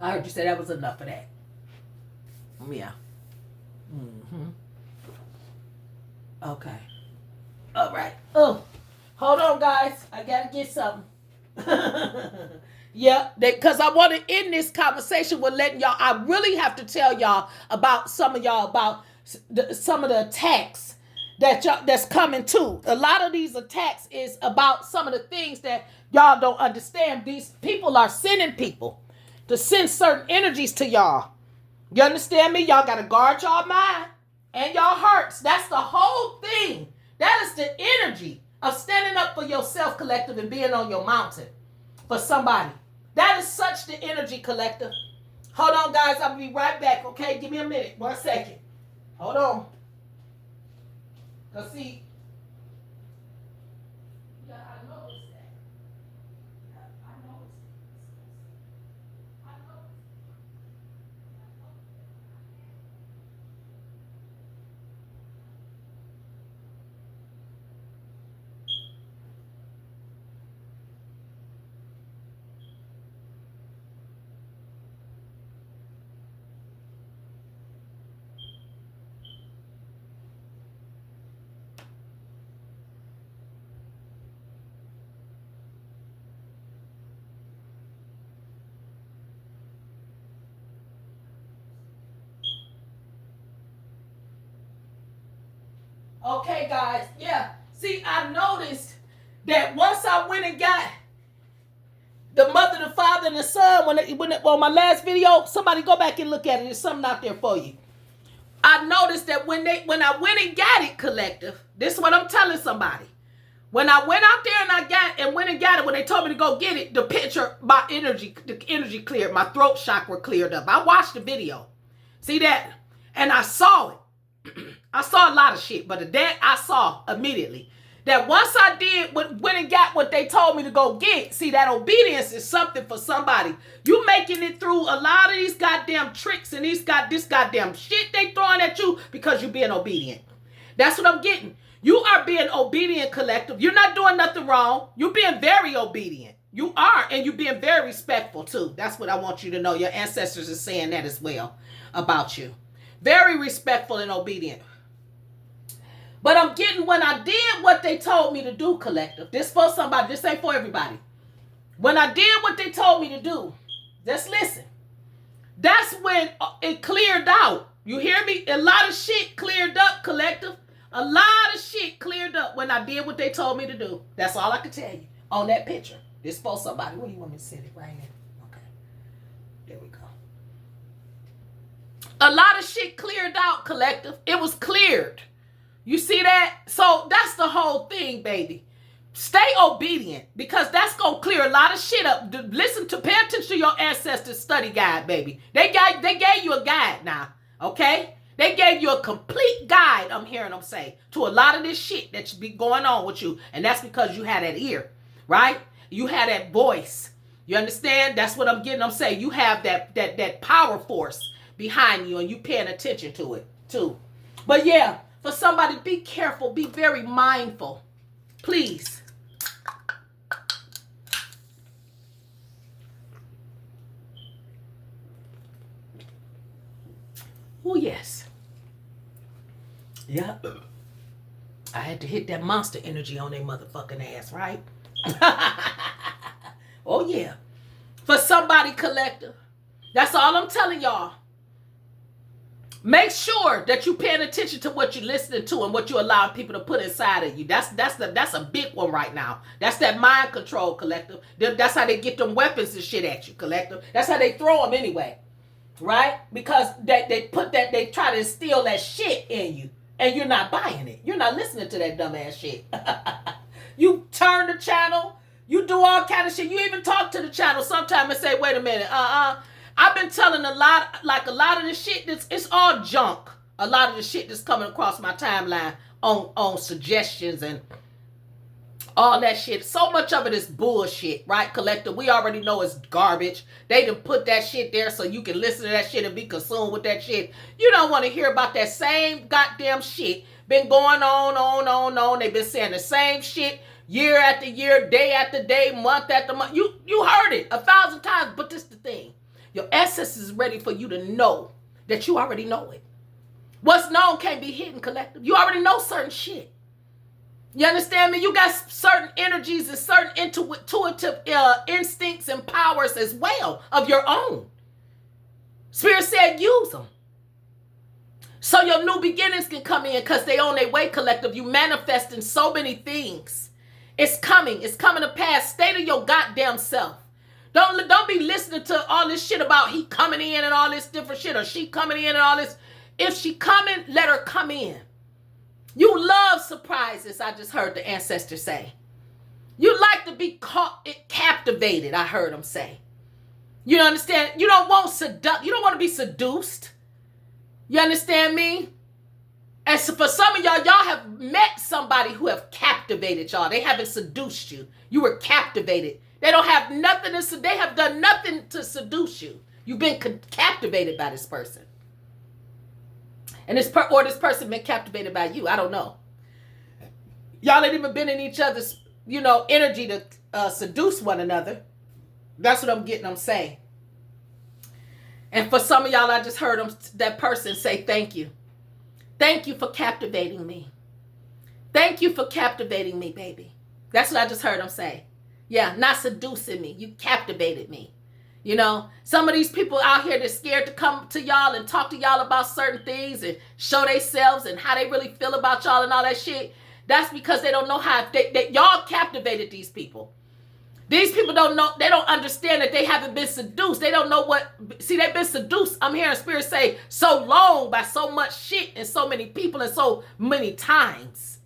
I heard you say that was enough of that. Yeah. Mm-hmm. Okay. All right. Oh, hold on, guys. I gotta get something. Yeah, because I want to end this conversation with letting y'all. I really have to tell y'all about some of the attacks that's coming too. A lot of these attacks is about some of the things that y'all don't understand. These people are sending people to send certain energies to y'all. You understand me? Y'all got to guard y'all mind and y'all hearts. That's the whole thing. That is the energy of standing up for yourself, collective, and being on your mountain for somebody. That is such the energy, collective. Hold on, guys. I'll be right back, okay? Give me a minute. 1 second. Hold on. Because, see, yeah, I noticed that. I noticed it. I noticed it. Okay, guys. Yeah. See, I noticed that once I went and got the mother, the father, and the son, on my last video, somebody go back and look at it. There's something out there for you. I noticed that when I went and got it, collective, this is what I'm telling somebody. When I went out there and went and got it, when they told me to go get it, the energy cleared. My throat chakra cleared up. I watched the video. See that? And I saw it. I saw a lot of shit, but that I saw immediately. That once I went and got what they told me to go get, see, that obedience is something for somebody. You making it through a lot of these goddamn tricks and this goddamn shit they throwing at you because you being obedient. That's what I'm getting. You are being obedient, collective. You're not doing nothing wrong. You're being very obedient. You are, and you're being very respectful too. That's what I want you to know. Your ancestors are saying that as well about you. Very respectful and obedient. But I'm getting, when I did what they told me to do, collective. This for somebody. This ain't for everybody. When I did what they told me to do, just listen. That's when it cleared out. You hear me? A lot of shit cleared up, collective. A lot of shit cleared up when I did what they told me to do. That's all I can tell you on that picture. This for somebody. Where do you want me to sit it? Right here. Okay. There we go. A lot of shit cleared out, collective. It was cleared. You see that? So that's the whole thing, baby. Stay obedient, because that's going to clear a lot of shit up. Pay attention to your ancestors' study guide, baby. They gave you a guide now, okay? They gave you a complete guide, I'm hearing them say, to a lot of this shit that should be going on with you. And that's because you had that ear, right? You had that voice. You understand? That's what I'm getting. I'm saying you have that power force behind you, and you paying attention to it too. But yeah, for somebody, be careful. Be very mindful. Please. Oh, yes. Yeah. I had to hit that monster energy on their motherfucking ass, right? Oh, yeah. For somebody, collective. That's all I'm telling y'all. Make sure that you're paying attention to what you're listening to and what you allow people to put inside of you. That's a big one right now. That's that mind control, collective. That's how they get them weapons and shit at you, collective. That's how they throw them anyway. Right? Because they try to instill that shit in you. And you're not buying it. You're not listening to that dumbass shit. You turn the channel. You do all kind of shit. You even talk to the channel sometime and say, wait a minute. I've been telling a lot of the shit it's all junk. A lot of the shit that's coming across my timeline on suggestions and all that shit. So much of it is bullshit, right, collective? We already know it's garbage. They done put that shit there so you can listen to that shit and be consumed with that shit. You don't want to hear about that same goddamn shit. Been going on. They've been saying the same shit year after year, day after day, month after month. You heard it 1,000 times, but this is the thing. Your ancestors is ready for you to know that you already know it. What's known can't be hidden, collective. You already know certain shit. You understand me? You got certain energies and certain intuitive instincts and powers as well of your own. Spirit said use them. So your new beginnings can come in because they on their way, collective. You manifesting so many things. It's coming. It's coming to pass. Stay to your goddamn self. Don't be listening to all this shit about he coming in and all this different shit, or she coming in and all this. If she coming, let her come in. You love surprises, I just heard the ancestors say. You like to be captivated, I heard them say. You understand? You don't want to be seduced. You understand me? And so for some of y'all have met somebody who have captivated y'all. They haven't seduced you. You were captivated. They don't have nothing they have done nothing to seduce you. You've been captivated by this person. And this person been captivated by you. I don't know. Y'all ain't even been in each other's, energy to seduce one another. That's what I'm saying. And for some of y'all, I just heard that person say, thank you. Thank you for captivating me. Thank you for captivating me, baby. That's what I just heard them say. Yeah, not seducing me. You captivated me. Some of these people out here that's scared to come to y'all and talk to y'all about certain things and show themselves and how they really feel about y'all and all that shit. That's because they don't know how, y'all captivated these people. These people don't know, they don't understand that they haven't been seduced. They don't know they've been seduced, I'm hearing Spirit say, so long by so much shit and so many people and so many times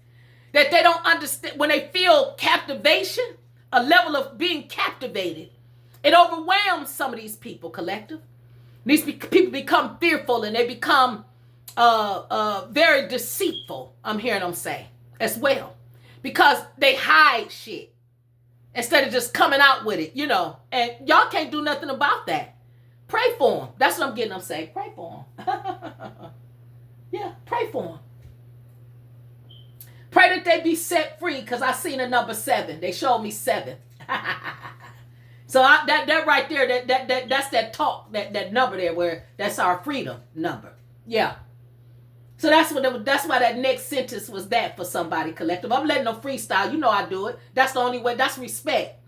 that they don't understand. When they feel captivation, a level of being captivated, it overwhelms some of these people, collective. These people become fearful and they become very deceitful, I'm hearing them say, as well. Because they hide shit instead of just coming out with it, And y'all can't do nothing about that. Pray for them. That's what I'm getting them say. Pray for them. Yeah, pray for them. Pray that they be set free, because I seen a number 7. They showed me 7. So that right there, that's that talk, that number there, where that's our freedom number. Yeah. So that's why that next sentence was that for somebody, collective. I'm letting them freestyle. You know I do it. That's the only way. That's respect.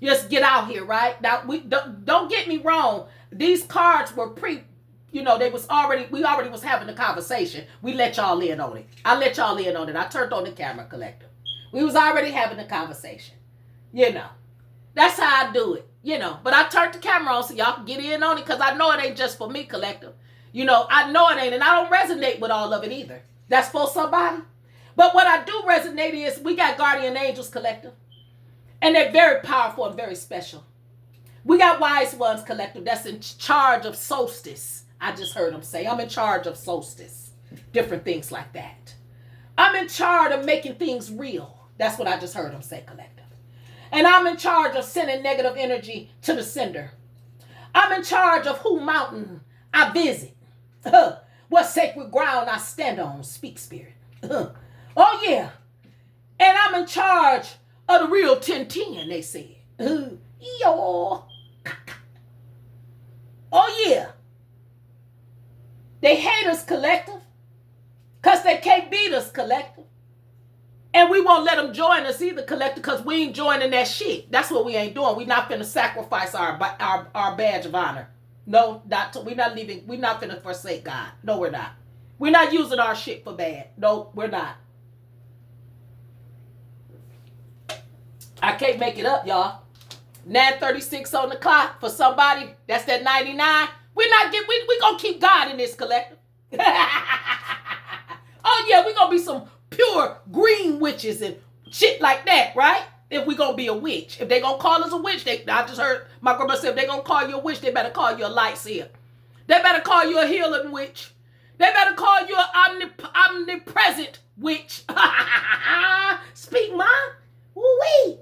You just get out here, right? Now we don't get me wrong. These cards were we already was having a conversation. We let y'all in on it. I let y'all in on it. I turned on the camera, collective. We was already having a conversation. That's how I do it. But I turned the camera on so y'all can get in on it, because I know it ain't just for me, collective. I know it ain't, and I don't resonate with all of it either. That's for somebody. But what I do resonate is we got guardian angels, collective. And they're very powerful and very special. We got wise ones, collective, that's in charge of solstice. I just heard them say, I'm in charge of solstice. Different things like that. I'm in charge of making things real. That's what I just heard them say, collective. And I'm in charge of sending negative energy to the sender. I'm in charge of who mountain I visit. What sacred ground I stand on, speak Spirit. Oh yeah. And I'm in charge of the real 1010, they said. Yo. Oh yeah. They hate us, collective, because they can't beat us, collective. And we won't let them join us either, collective, because we ain't joining that shit. That's what we ain't doing. We not finna sacrifice our badge of honor. No, we're not leaving. We're not finna forsake God. No, we're not. We're not using our shit for bad. No, we're not. I can't make it up, y'all. 9:36 on the clock for somebody. That's that 99. We gonna keep God in this, collective. Oh yeah, we gonna be some pure green witches and shit like that, right? If we gonna be a witch. If they gonna call us a witch, I just heard my grandma say, if they gonna call you a witch, they better call you a light seer. They better call you a healing witch. They better call you an omnipresent witch. Speak, Mom. Woo-wee.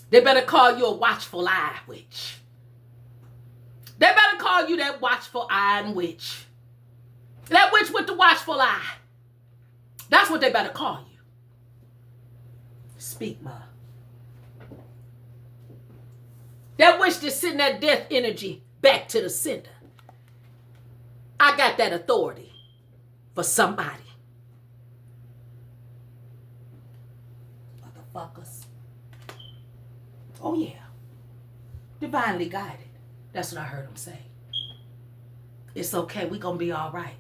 They better call you a watchful eye witch. They better call you that watchful eye witch. That witch with the watchful eye. That's what they better call you. Speak, Ma. That witch that's sending that death energy back to the sender. I got that authority for somebody. Motherfuckers. Oh yeah. Divinely guided. That's what I heard him say. It's okay. We're going to be all right.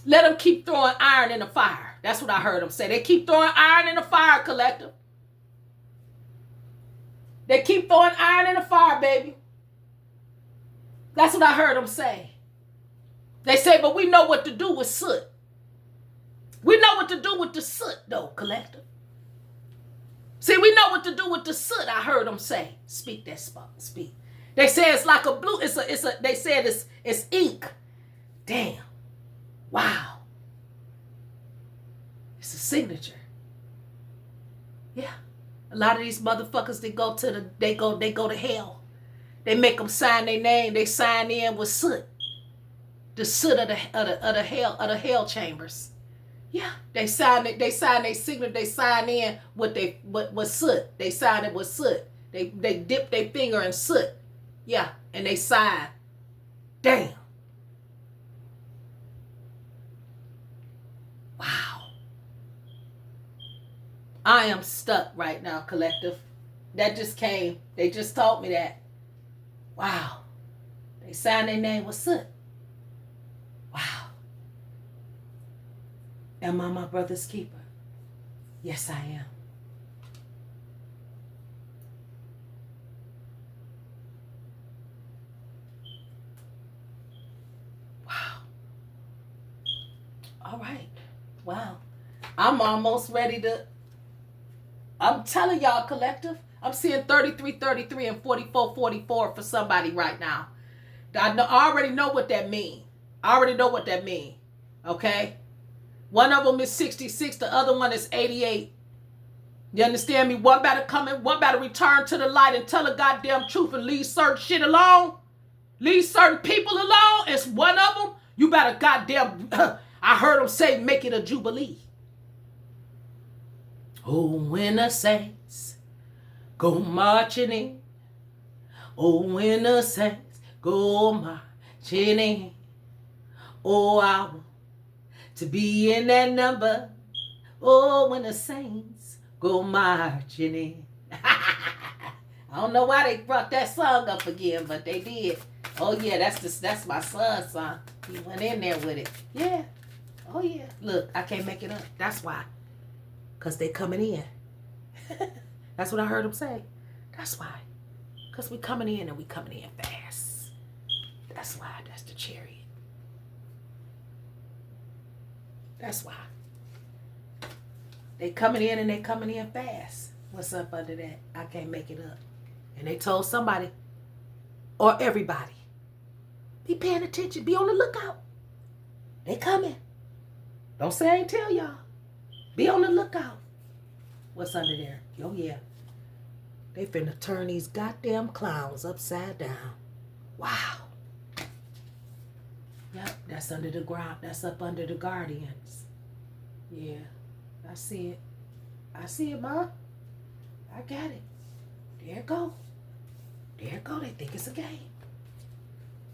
Let them keep throwing iron in the fire. That's what I heard them say. They keep throwing iron in the fire, collective. They keep throwing iron in the fire, baby. That's what I heard them say. They say, but we know what to do with soot. We know what to do with the soot, though, collective. See, we know what to do with the soot, I heard them say. Speak that spot. Speak. They say it's like a blue, they said it's ink. Damn. Wow. It's a signature. Yeah. A lot of these motherfuckers, they go to hell. They make them sign their name. They sign in with soot. The soot of the hell chambers. Yeah. They sign their signature. They sign in with soot. They sign it with soot. They dip their finger in soot. Yeah. And they sign. Damn. Wow. I am stuck right now, collective. That just came. They just told me that. Wow. They signed their name with soot. Wow. Am I my brother's keeper? Yes, I am. Wow. All right. Wow. I'm almost ready to, I'm telling y'all, collective, I'm seeing 33, 33, and 44, 44 for somebody right now. I already know what that means. I already know what that means. Okay? One of them is 66. The other one is 88. You understand me? One better come in. One better return to the light and tell the goddamn truth and leave certain shit alone. Leave certain people alone. It's one of them. You better goddamn... I heard them say, make it a jubilee. Oh, when the saints go marching in. Oh, when the saints go marching in. Oh, I want to be in that number. Oh, when the saints go marching in. I don't know why they brought that song up again, but they did. Oh yeah, that's my son's song. He went in there with it. Yeah. Oh yeah. Look, I can't make it up. That's why. Cause they coming in. That's what I heard him say. That's why. Cause we coming in and we coming in fast. That's why. That's the chariot. That's why. They coming in and they coming in fast. What's up under that? I can't make it up. And they told somebody or everybody, be paying attention. Be on the lookout. They coming. Don't say I ain't tell y'all. Be on the lookout. What's under there? Oh yeah. They finna turn these goddamn clowns upside down. Wow. Yep, that's under the ground. That's up under the Guardians. Yeah, I see it. I see it, Ma. I got it. There it go. There it go. They think it's a game.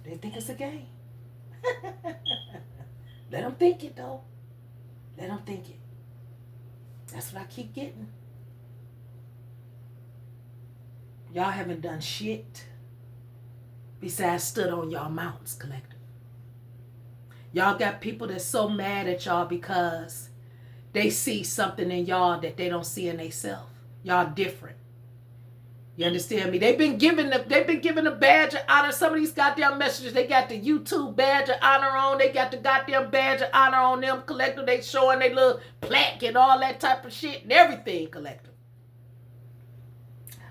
They think it's a game. Let them think it, though. Let them think it. That's what I keep getting. Y'all haven't done shit besides stood on y'all mountains, collective. Y'all got people that's so mad at y'all because they see something in y'all that they don't see in themselves. Y'all different. You understand me? They've been given a badge of honor. Some of these goddamn messages, they got the YouTube badge of honor on. They got the goddamn badge of honor on them, collective. They showing their little plaque and all that type of shit and everything, collective.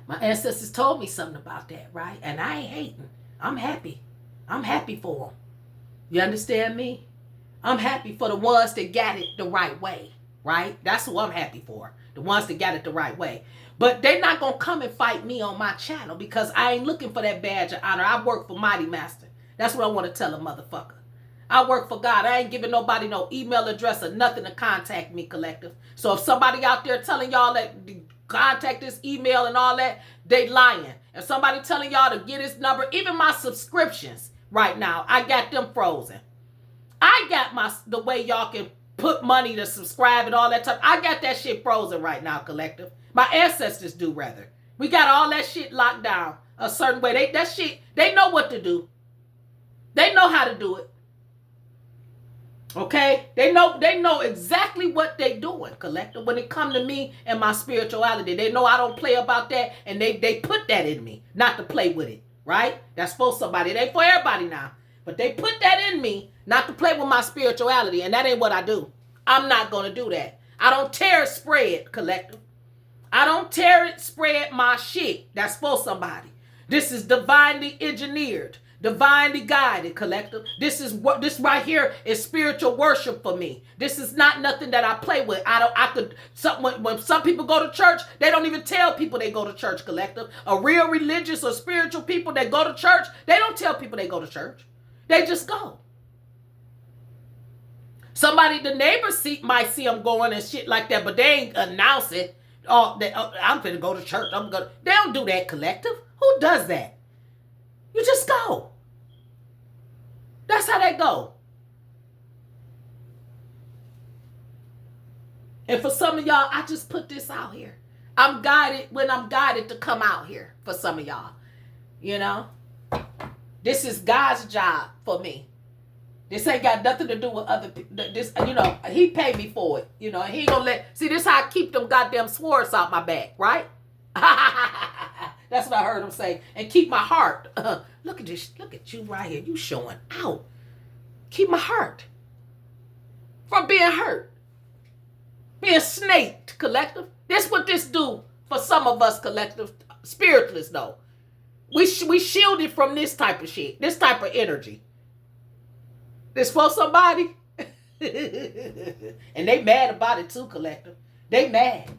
My ancestors told me something about that, right? And I ain't hating. I'm happy. I'm happy for them. You understand me? I'm happy for the ones that got it the right way, right? That's who I'm happy for. The ones that got it the right way. But they're not going to come and fight me on my channel because I ain't looking for that badge of honor. I work for Mighty Master. That's what I want to tell a motherfucker. I work for God. I ain't giving nobody no email address or nothing to contact me, collective. So if somebody out there telling y'all that contact this email and all that, they lying. If somebody telling y'all to get his number, even my subscriptions right now, I got them frozen. I got the way y'all can put money to subscribe and all that stuff. I got that shit frozen right now, collective. My ancestors do, rather. We got all that shit locked down a certain way. They know what to do. They know how to do it. Okay? They know exactly what they doing, collective. When it come to me and my spirituality, they know I don't play about that, and they put that in me, not to play with it, right? That's for somebody. It ain't for everybody now. But they put that in me, not to play with my spirituality, and that ain't what I do. I'm not going to do that. I don't tear it, spread, collective. I don't tear it, spread my shit. That's for somebody. This is divinely engineered, divinely guided, collective. This right here is spiritual worship for me. This is not nothing that I play with. When some people go to church, they don't even tell people they go to church, collective. A real religious or spiritual people that go to church, they don't tell people they go to church. They just go. The neighbors might see them going and shit like that, but they ain't announce it. I'm finna go to church. They don't do that, collective. Who does that? You just go. That's how they go. And for some of y'all, I just put this out here. I'm guided to come out here for some of y'all. You know? This is God's job for me. This ain't got nothing to do with other people. This, he paid me for it. He ain't gonna see, this how I keep them goddamn swords out my back, right? That's what I heard him say. And keep my heart. Look at this. Look at you right here. You showing out. Keep my heart from being hurt. Being snaked, collective. This what this do for some of us, collective. Spiritualists, though. We shielded from this type of shit. This type of energy. This for somebody. And they mad about it too, collective. They mad.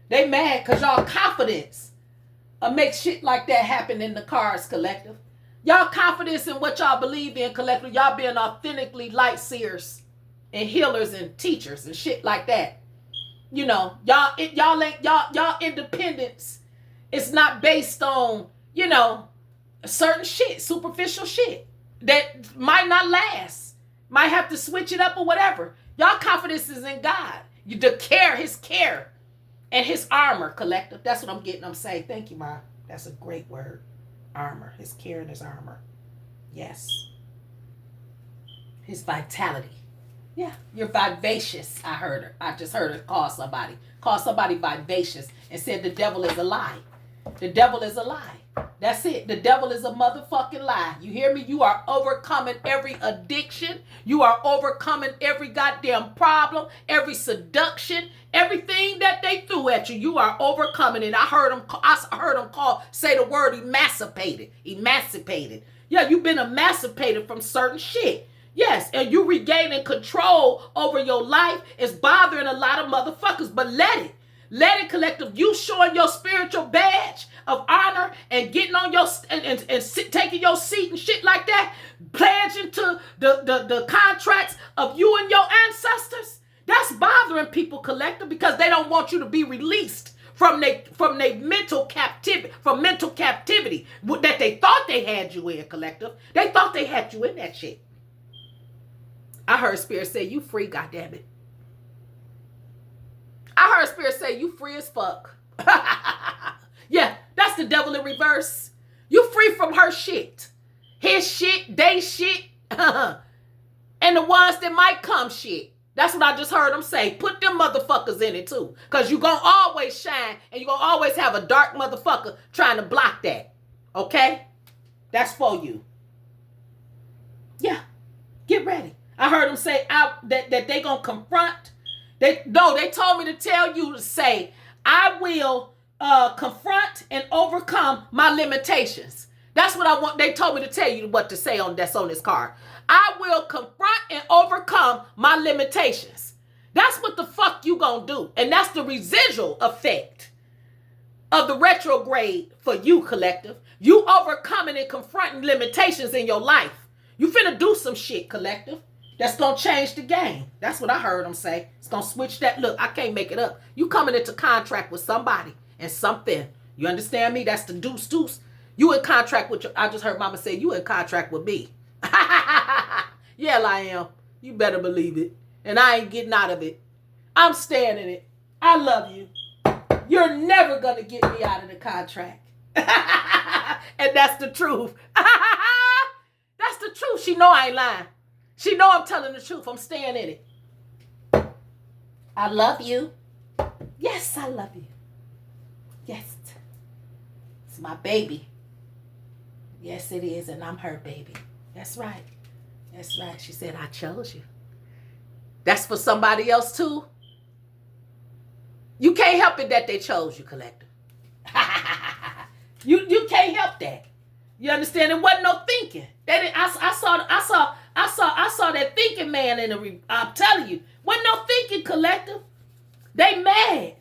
They mad because y'all confidence make shit like that happen in the cards, collective. Y'all confidence in what y'all believe in, collective. Y'all being authentically light seers and healers and teachers and shit like that. Y'all independence is not based on, certain shit, superficial shit that might not last. Might have to switch it up or whatever. Y'all confidence is in God. His care, and his armor, collective. That's what I'm getting. I'm saying. Thank you, Mom. That's a great word. Armor. His care and his armor. Yes. His vitality. Yeah. You're vivacious. I heard her. I just heard her call somebody. Call somebody vivacious and said the devil is a lie. The devil is a lie. That's it. The devil is a motherfucking lie. You hear me? You are overcoming every addiction. You are overcoming every goddamn problem, every seduction, everything that they threw at you. You are overcoming it. I heard them say the word emancipated. Emancipated. Yeah, you've been emancipated from certain shit. Yes, and you regaining control over your life is bothering a lot of motherfuckers, but let it. Let it, collective. You showing your spiritual badge of honor and getting on your taking your seat and shit like that, pledging to the contracts of you and your ancestors. That's bothering people, collective, because they don't want you to be released from their mental captivity, that they thought they had you in, collective. They thought they had you in that shit. I heard Spirit say, you free, goddammit. I heard Spirit say, you free as fuck. Yeah, that's the devil in reverse. You free from her shit. His shit, they shit, and the ones that might come shit. That's what I just heard them say. Put them motherfuckers in it too. Because you're going to always shine and you're going to always have a dark motherfucker trying to block that. Okay? That's for you. Yeah. Get ready. I heard them say out that they going to confront. They told me to tell you to say, I will confront and overcome my limitations. That's what I want. They told me to tell you what to say that's on this card. I will confront and overcome my limitations. That's what the fuck you gonna do. And that's the residual effect of the retrograde for you, collective. You overcoming and confronting limitations in your life. You finna do some shit, collective. That's gonna change the game. That's what I heard them say. It's gonna switch that. Look, I can't make it up. You coming into contract with somebody and something. You understand me? That's the deuce. You in contract with I just heard mama say, you in contract with me. Yeah, I am. You better believe it. And I ain't getting out of it. I'm staying in it. I love you. You're never going to get me out of the contract. And that's the truth. That's the truth. She know I ain't lying. She know I'm telling the truth. I'm staying in it. I love you. Yes, I love you. Yes. It's my baby. Yes, it is. And I'm her baby. That's right. That's right. She said, I chose you. That's for somebody else too. You can't help it that they chose you, collector. You can't help that. You understand? It wasn't no thinking. I saw that thinking man in the. I'm telling you, wasn't no thinking, collective. They mad.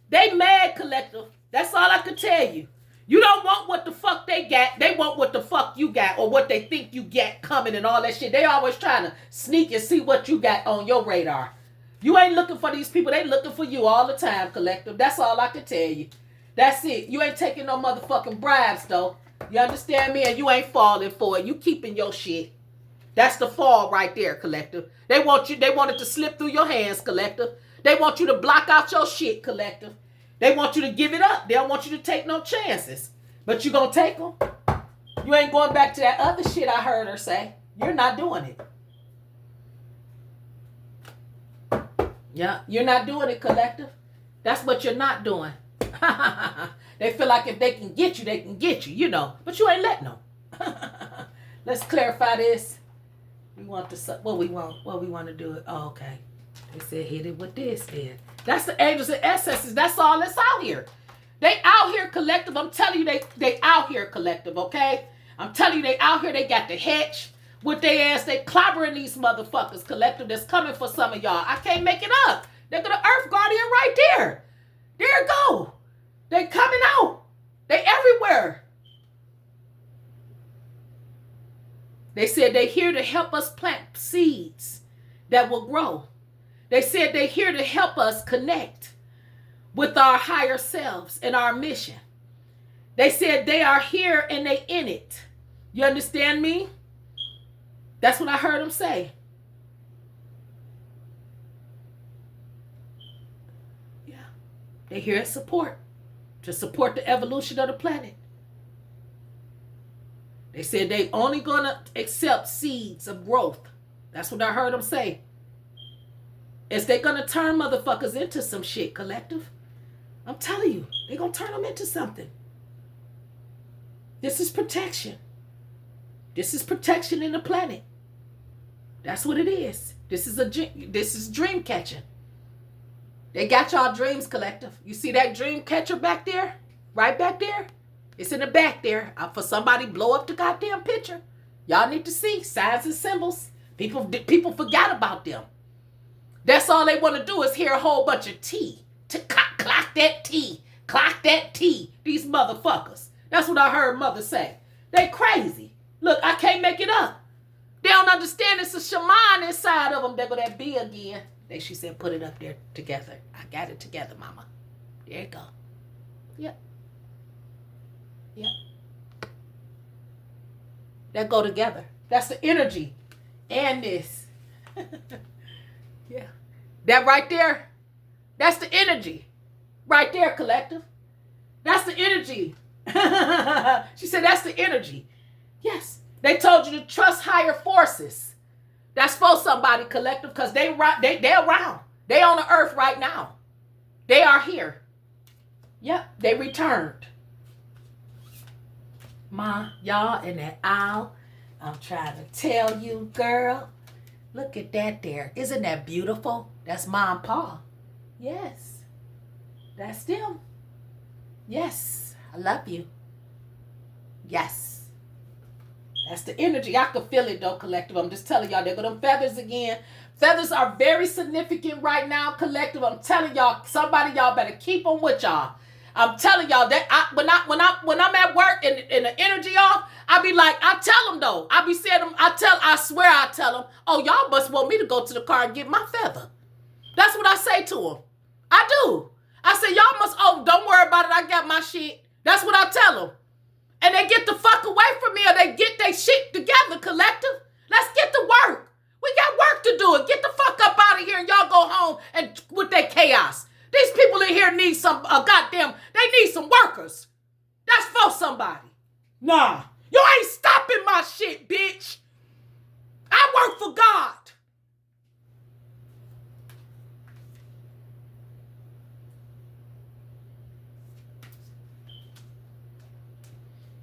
They mad, collective. That's all I can tell you. You don't want what the fuck they got. They want what the fuck you got or what they think you got coming and all that shit. They always trying to sneak and see what you got on your radar. You ain't looking for these people. They looking for you all the time, collective. That's all I can tell you. That's it. You ain't taking no motherfucking bribes, though. You understand me? And you ain't falling for it. You keeping your shit. That's the fall right there, collective. They want it to slip through your hands, collective. They want you to block out your shit, collective. They want you to give it up. They don't want you to take no chances. But you gonna take them. You ain't going back to that other shit I heard her say. You're not doing it. Yeah, you're not doing it, collective. That's what you're not doing. They feel like if they can get you, they can get you, you know. But you ain't letting them. Let's clarify this. We want to, what we want to do it. Oh, okay. They said hit it with this then. That's the angels and ancestors. That's all that's out here. They out here, collective. I'm telling you, they out here, collective, okay? I'm telling you, they out here. They got the hedge with their ass. They clobbering these motherfuckers, collective, that's coming for some of y'all. I can't make it up. They're the Earth Guardian right there. There you go. They coming out. They everywhere. They said they here to help us plant seeds that will grow. They said they here to help us connect with our higher selves and our mission. They said they are here and they in it. You understand me? That's what I heard them say. Yeah. They here to support the evolution of the planet. They said they only gonna accept seeds of growth. That's what I heard them say. Is they gonna turn motherfuckers into some shit, collective? I'm telling you, they gonna turn them into something. This is protection. This is protection in the planet. That's what it is. This is dream catching. They got y'all dreams, collective. You see that dream catcher back there? Right back there? It's in the back there. For somebody blow up the goddamn picture. Y'all need to see signs and symbols. People forgot about them. That's all they want to do is hear a whole bunch of tea. Clock that tea. Clock that tea. These motherfuckers. That's what I heard mother say. They crazy. Look, I can't make it up. They don't understand it's a shaman inside of them. There go that B again. She said, put it up there together. I got it together, mama. There you go. Yep. Yep. That go together. That's the energy. And this. Yeah. That right there, that's the energy. Right there, collective. That's the energy. She said that's the energy. Yes. They told you to trust higher forces. That's for somebody, collective, because they're around. They on the earth right now. They are here. Yep, they returned. Ma, y'all in that aisle. I'm trying to tell you, girl. Look at that there. Isn't that beautiful? That's Ma and Pa. Yes. That's them. Yes. I love you. Yes. That's the energy. I can feel it though, collective. I'm just telling y'all, there go them feathers again. Feathers are very significant right now, collective. I'm telling y'all, somebody y'all better keep them with y'all. I'm telling y'all that when I'm at work and the energy off, I be like, I tell them though. I be saying them, I swear I tell them, oh, y'all must want me to go to the car and get my feather. That's what I say to them. I do. I say, y'all must, oh, don't worry about it. I got my shit. That's what I tell them. And they get the fuck away from me or they get their shit together, collective. Let's get to work. We got work to do it. Get the fuck up out of here and y'all go home and with that chaos. These people in here need some, they need some workers. That's for somebody. Nah, you ain't stopping my shit, bitch. I work for God.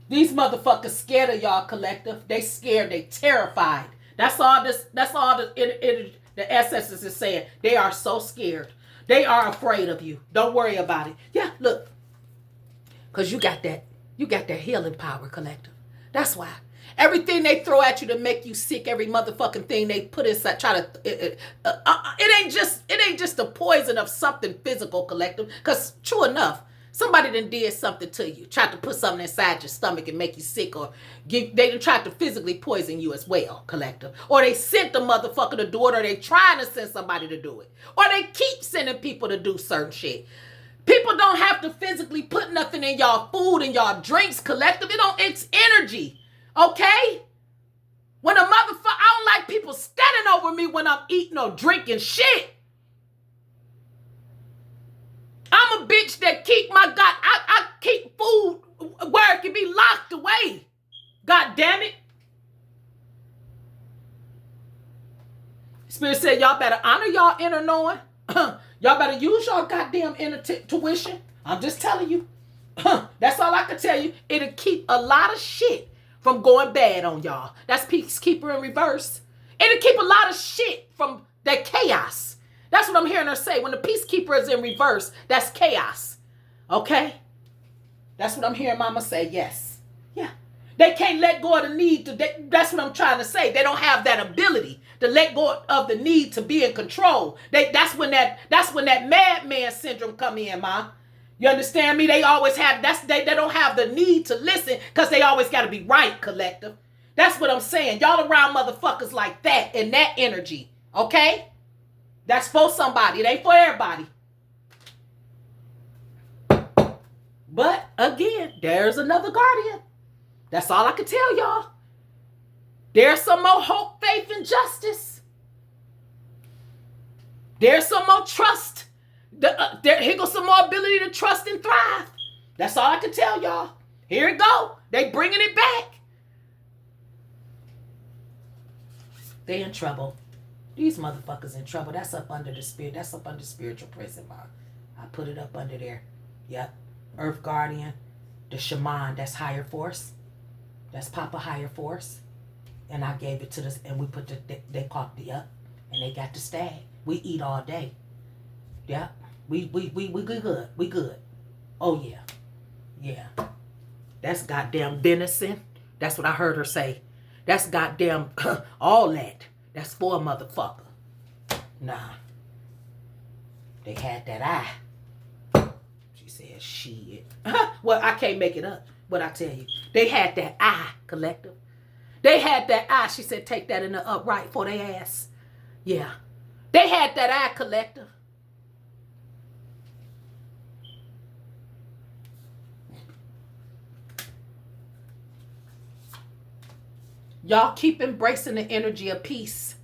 These motherfuckers scared of y'all, collective. They scared. They terrified. That's all the ancestors is saying. They are so scared. They are afraid of you. Don't worry about it. Yeah, look. Because you got that healing power, collective. That's why. Everything they throw at you to make you sick, every motherfucking thing they put inside, it ain't just the poison of something physical, collective. Because true enough, somebody done did something to you, tried to put something inside your stomach and make you sick, or they done tried to physically poison you as well, collective. Or they sent the motherfucker to do it, or they trying to send somebody to do it. Or they keep sending people to do certain shit. People don't have to physically put nothing in y'all food and y'all drinks, collective. It's energy, okay? When a motherfucker, I don't like people standing over me when I'm eating or drinking shit. I'm a bitch that I keep food where it can be locked away. God damn it. Spirit said y'all better honor y'all inner knowing. Y'all better use your goddamn intuition. I'm just telling you. That's all I can tell you. It'll keep a lot of shit from going bad on y'all. That's Peacekeeper in reverse. It'll keep a lot of shit from that chaos. That's what I'm hearing her say. When the Peacekeeper is in reverse, that's chaos. Okay? That's what I'm hearing Mama say. Yes. Yeah. They can't let go of the need to. That's what I'm trying to say. They don't have that ability to let go of the need to be in control. That's when that madman syndrome come in, Ma. You understand me? They always have. They don't have the need to listen because they always got to be right, collective. That's what I'm saying. Y'all around motherfuckers like that and that energy. Okay? That's for somebody. It ain't for everybody. But again, there's another guardian. That's all I can tell y'all. There's some more hope, faith, and justice. There's some more trust. Here goes some more ability to trust and thrive. That's all I can tell y'all. Here it go. They bringing it back. They in trouble. These motherfuckers in trouble. That's up under the spirit. That's up under spiritual prison, Mom. I put it up under there. Yep. Earth Guardian. The shaman. That's higher force. That's Papa higher force. And I gave it to this. And we put they caught the up. And they got the stag. We eat all day. Yep. We good. We good. Oh yeah. Yeah. That's goddamn venison. That's what I heard her say. That's goddamn all that. That's for a motherfucker. Nah. They had that eye. She said, shit. Well, I can't make it up. But I tell you, they had that eye, collective. They had that eye. She said, take that in the upright for their ass. Yeah. They had that eye, collective. Y'all keep embracing the energy of peace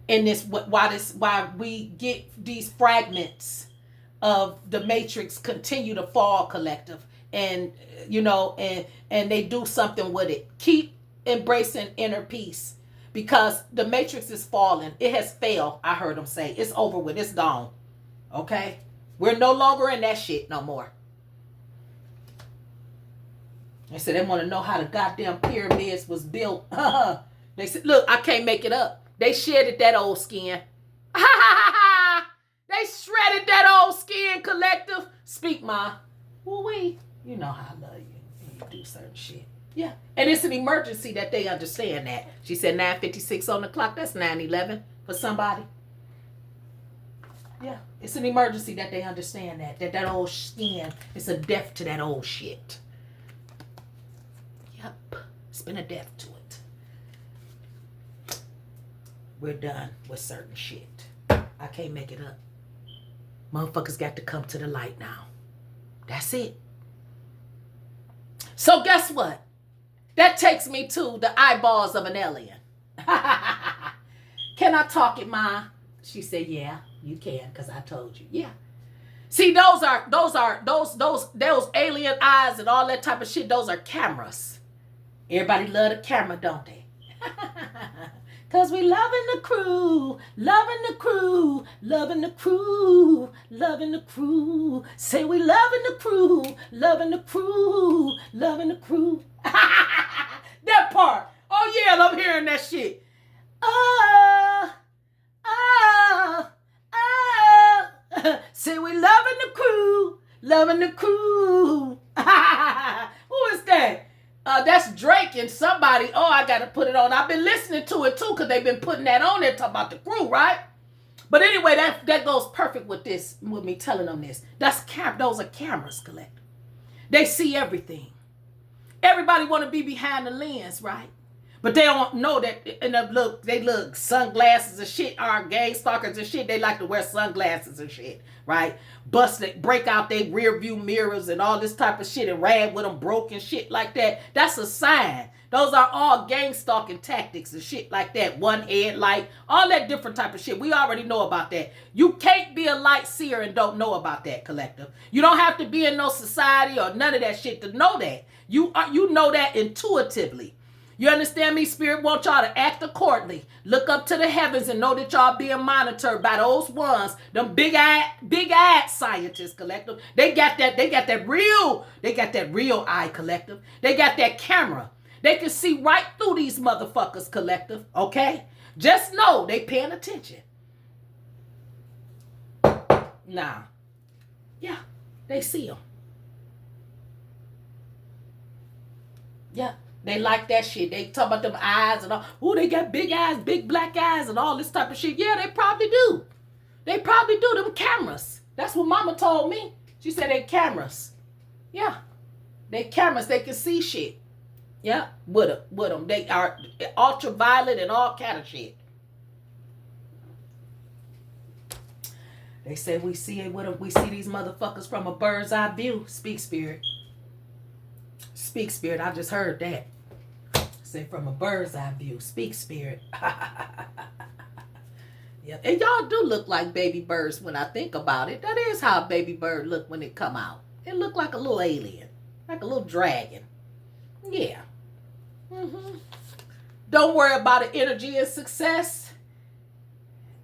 in this. Why we get these fragments of the matrix continue to fall, collective, and and they do something with it. Keep embracing inner peace because the matrix is falling. It has failed. I heard them say it's over with. It's gone. Okay, we're no longer in that shit no more. They said they want to know how the goddamn pyramids was built. They said, look, I can't make it up. They shedded that old skin. They shredded that old skin, collective. Speak, Ma. Woo-wee. You know how I love you when you do certain shit. Yeah. And it's an emergency that they understand that. She said 9:56 on the clock. That's 9:11 for somebody. Yeah. It's an emergency that they understand that old skin is a death to that old shit. Yep, it's been a death to it. We're done with certain shit. I can't make it up. Motherfuckers got to come to the light now. That's it. So guess what? That takes me to the eyeballs of an alien. Can I talk it, Ma? She said, yeah, you can, because I told you. Yeah. See, those alien eyes and all that type of shit, those are cameras. Everybody love the camera, don't they? Cause we loving the crew, loving the crew, loving the crew, loving the crew. Say we loving the crew, loving the crew, loving the crew. That part. Oh yeah, I'm hearing that shit. Say we loving the crew, loving the crew. Who is that? That's Drake and somebody. Oh, I got to put it on. I've been listening to it too because they've been putting that on there talking about the crew, right? But anyway, that goes perfect with this, with me telling them this. Those are cameras, collective. They see everything. Everybody want to be behind the lens, right? But they don't know that. And they look sunglasses and shit. Our gang stalkers and shit. They like to wear sunglasses and shit, right? Break out their rear view mirrors and all this type of shit and rag with them broken shit like that. That's a sign. Those are all gang stalking tactics and shit like that. One headlight, all that different type of shit. We already know about that. You can't be a light seer and don't know about that, collective. You don't have to be in no society or none of that shit to know that. You know that intuitively. You understand me? Spirit wants y'all to act accordingly. Look up to the heavens and know that y'all being monitored by those ones, them big-eyed scientists, collective. They got that real eye, collective. They got that camera. They can see right through these motherfuckers, collective. Okay? Just know they paying attention. Nah. Yeah, they see them. Yeah. They like that shit. They talk about them eyes and all. Ooh, they got big eyes, big black eyes and all this type of shit. Yeah, they probably do. They probably do. Them cameras. That's what mama told me. She said they cameras. Yeah. They cameras. They can see shit. Yeah. With them. They are ultraviolet and all kind of shit. They said we see it with them. We see these motherfuckers from a bird's eye view. Speak, spirit. Speak, spirit. I just heard that. Say from a bird's eye view. Speak, spirit. Yeah. And y'all do look like baby birds when I think about it. That is how a baby bird look when it come out. It look like a little alien. Like a little dragon. Yeah. Mm-hmm. Don't worry about it. Energy and success.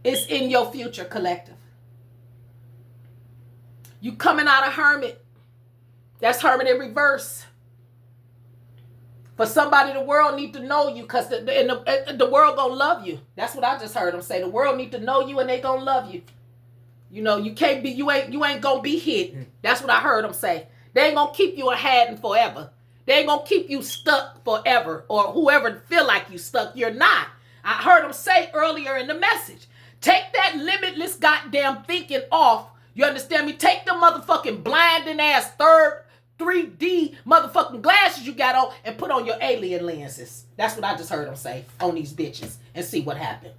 It's in your future, collective. You coming out of hermit. That's hermit in reverse. For somebody, the world need to know you, because the world gonna love you. That's what I just heard them say. The world need to know you and they gonna love you. You know, you can't be, you ain't gonna be hidden. That's what I heard them say. They ain't gonna keep you in hiding forever. They ain't gonna keep you stuck forever, or whoever feel like you stuck. You're not. I heard them say earlier in the message, take that limitless goddamn thinking off. You understand me? Take the motherfucking blinding ass 3D motherfucking glasses you got on and put on your alien lenses. That's what I just heard them say on these bitches, and see what happened.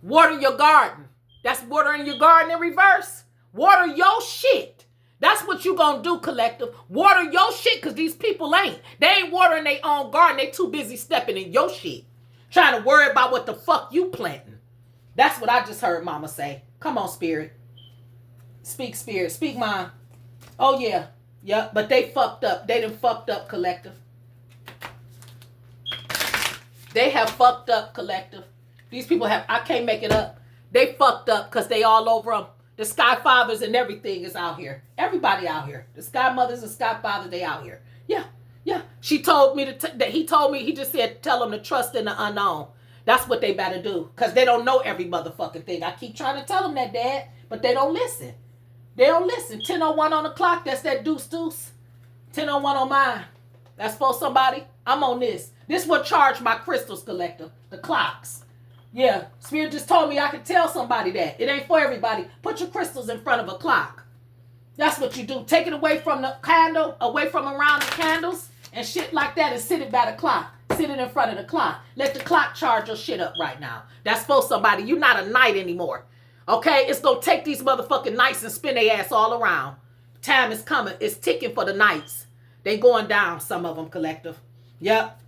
Water your garden. That's watering your garden in reverse. Water your shit. That's what you gonna do, collective. Water your shit, because these people ain't. They ain't watering their own garden. They too busy stepping in your shit. Trying to worry about what the fuck you planting. That's what I just heard mama say. Come on, spirit. Speak, spirit. Speak, mine. Oh, yeah. Yeah, but they fucked up. They done fucked up, collective. They have fucked up, collective. These people have, I can't make it up. They fucked up because they all over them. The Sky Fathers and everything is out here. Everybody out here. The Sky Mothers and Sky Fathers, they out here. Yeah, yeah. She told me that he told me, he just said, tell them to trust in the unknown. That's what they better do, because they don't know every motherfucking thing. I keep trying to tell them that, Dad, but they don't listen. They don't listen. 10:01 on the clock, that's that deuce. 10:01 on mine. That's for somebody. I'm on this. This will charge my crystals, collector. The clocks. Yeah, Spirit just told me I could tell somebody that. It ain't for everybody. Put your crystals in front of a clock. That's what you do. Take it away from the candle, away from around the candles, and shit like that, and sit it by the clock. Sit it in front of the clock. Let the clock charge your shit up right now. That's for somebody. You're not a knight anymore. Okay? It's going to take these motherfucking knights and spin their ass all around. Time is coming. It's ticking for the knights. They going down, some of them, collective. Yep.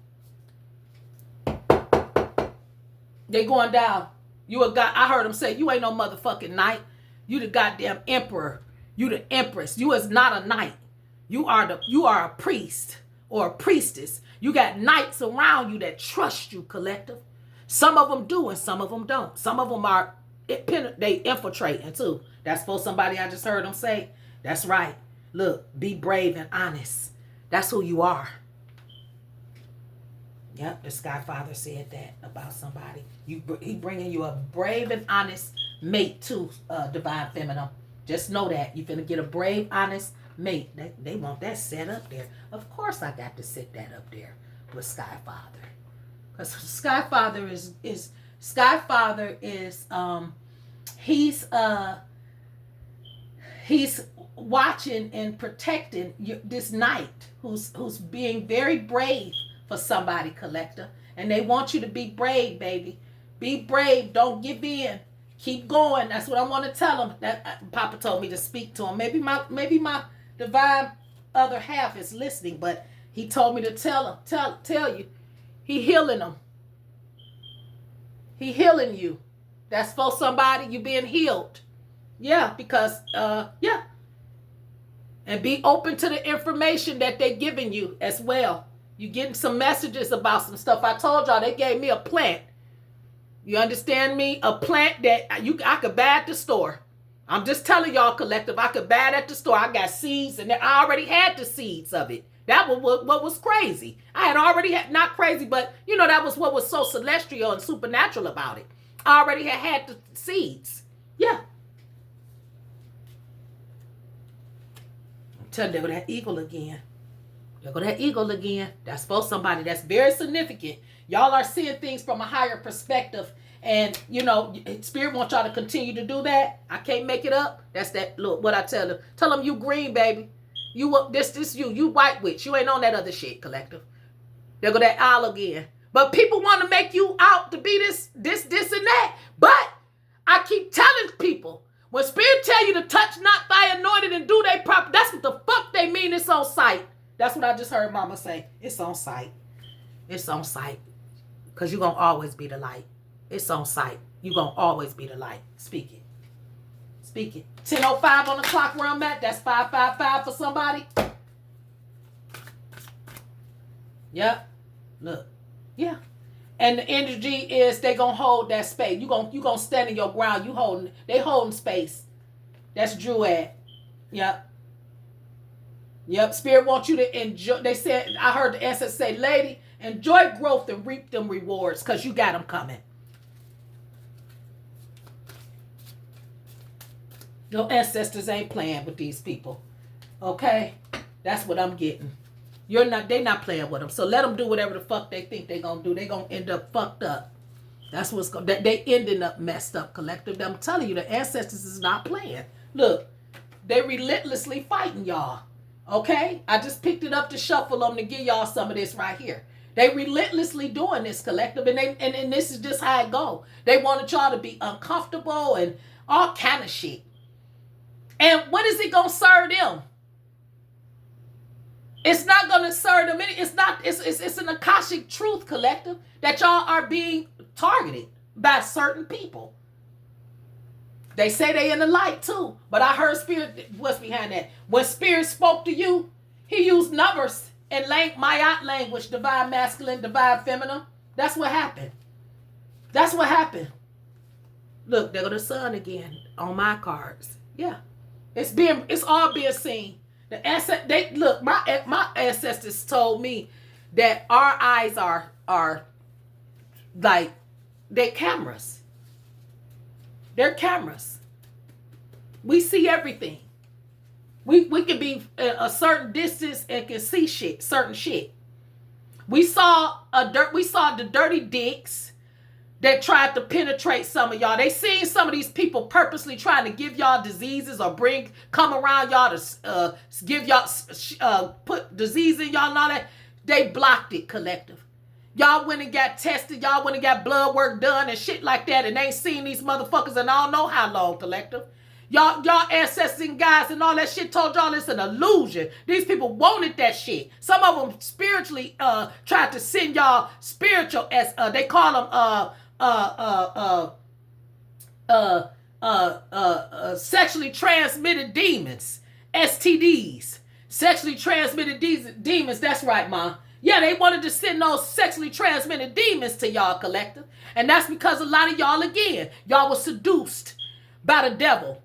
They going down. You a guy. I heard them say, you ain't no motherfucking knight. You the goddamn emperor. You the empress. You is not a knight. You are a priest or a priestess. You got knights around you that trust you, collective. Some of them do and some of them don't. Some of them are, they infiltrating too. That's for somebody I just heard them say. That's right. Look, be brave and honest. That's who you are. Yep, the Sky Father said that about somebody. He bringing you a brave and honest mate too, Divine Feminine. Just know that. You're going to get a brave, honest mate. They want that set up there. Of course I got to sit that up there with Sky Father. Because Sky Father is he's watching and protecting this knight who's being very brave for somebody, collector. And they want you to be brave, baby. Be brave. Don't give in. Keep going. That's what I want to tell him. That Papa told me to speak to him. Maybe my divine other half is listening, but he told me to tell you. He healing them. He healing you. That's for somebody. You being healed. Yeah, because yeah. And be open to the information that they're giving you as well. You getting some messages about some stuff. I told y'all they gave me a plant. You understand me? A plant that I could buy at the store. I'm just telling y'all, collective, I could buy it at the store. I got seeds, and I already had the seeds of it. That was what was crazy. I had already had, not crazy, but that was what was so celestial and supernatural about it. I already had the seeds. Yeah. I'm telling you, there go that eagle again. There go that eagle again. That's for somebody that's very significant. Y'all are seeing things from a higher perspective. And, Spirit wants y'all to continue to do that. I can't make it up. That's that. Look, what I tell them. Tell them you green, baby. You you white witch. You ain't on that other shit, collective. There go that owl again. But people want to make you out to be this, and that. But I keep telling people, when Spirit tell you to touch not thy anointed and do they proper, that's what the fuck they mean. It's on sight. That's what I just heard Mama say. It's on sight. It's on sight. Because you're going to always be the light. It's on sight. You're going to always be the light. Speak it. Speak it. 10:05 on the clock where I'm at. That's 555 for somebody. Yep. Look. Yeah. And the energy is they going to hold that space. You going to stand in your ground. They holding space. That's Druid. Yep. Yep. Spirit wants you to enjoy. They said, I heard the ancestors say, lady, enjoy growth and reap them rewards because you got them coming. Your ancestors ain't playing with these people. Okay? That's what I'm getting. They not playing with them. So let them do whatever the fuck they think they gonna do. They gonna end up fucked up. That's what's going to, they ending up messed up, collective. I'm telling you, the ancestors is not playing. Look, they relentlessly fighting y'all. Okay? I just picked it up to shuffle them to give y'all some of this right here. They relentlessly doing this, collective, and this is just how it go. They wanted y'all to be uncomfortable and all kind of shit. And what is it gonna serve them? It's not gonna serve them. It's an Akashic truth, collective, that y'all are being targeted by certain people. They say they in the light too, but I heard Spirit. What's behind that? When Spirit spoke to you, He used numbers and Mayat language, divine masculine, divine feminine. That's what happened. That's what happened. Look, there go the sun again on my cards. Yeah, it's all being seen. My ancestors told me that our eyes are like they're cameras. They're cameras. We see everything. We can be at a certain distance and can see certain shit. We saw the dirty dicks that tried to penetrate some of y'all. They seen some of these people purposely trying to give y'all diseases or come around y'all to give y'all put disease in y'all and all that. They blocked it, collective. Y'all went and got tested. Y'all went and got blood work done and shit like that, and ain't seen these motherfuckers in I don't know how long, collective. Y'all ancestors guys and all that shit told y'all it's an illusion. These people wanted that shit. Some of them spiritually tried to send y'all spiritual they call them sexually transmitted demons, STDs, sexually transmitted demons. That's right, Mom. Yeah, they wanted to send those sexually transmitted demons to y'all, collective. And that's because a lot of y'all, again, y'all was seduced by the devil,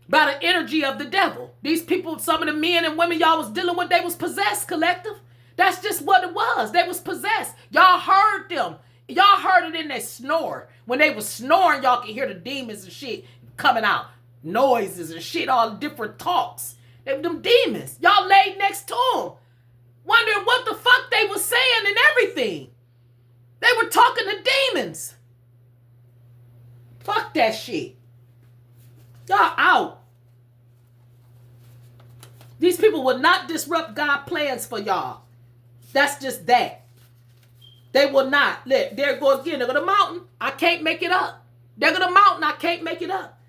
by the energy of the devil. These people, some of the men and women y'all was dealing with, they was possessed, collective. That's just what it was. They was possessed. Y'all heard them. Y'all heard it in their snore. When they was snoring, y'all could hear the demons and shit coming out. Noises and shit, all different talks. Them demons. Y'all laid next to them, wondering what the fuck they was saying and everything. They were talking to demons. Fuck that shit. Y'all out. These people will not disrupt God's plans for y'all. That's just that. They will not. Look, there go again. They're going to mountain. I can't make it up. They're going to mountain. I can't make it up.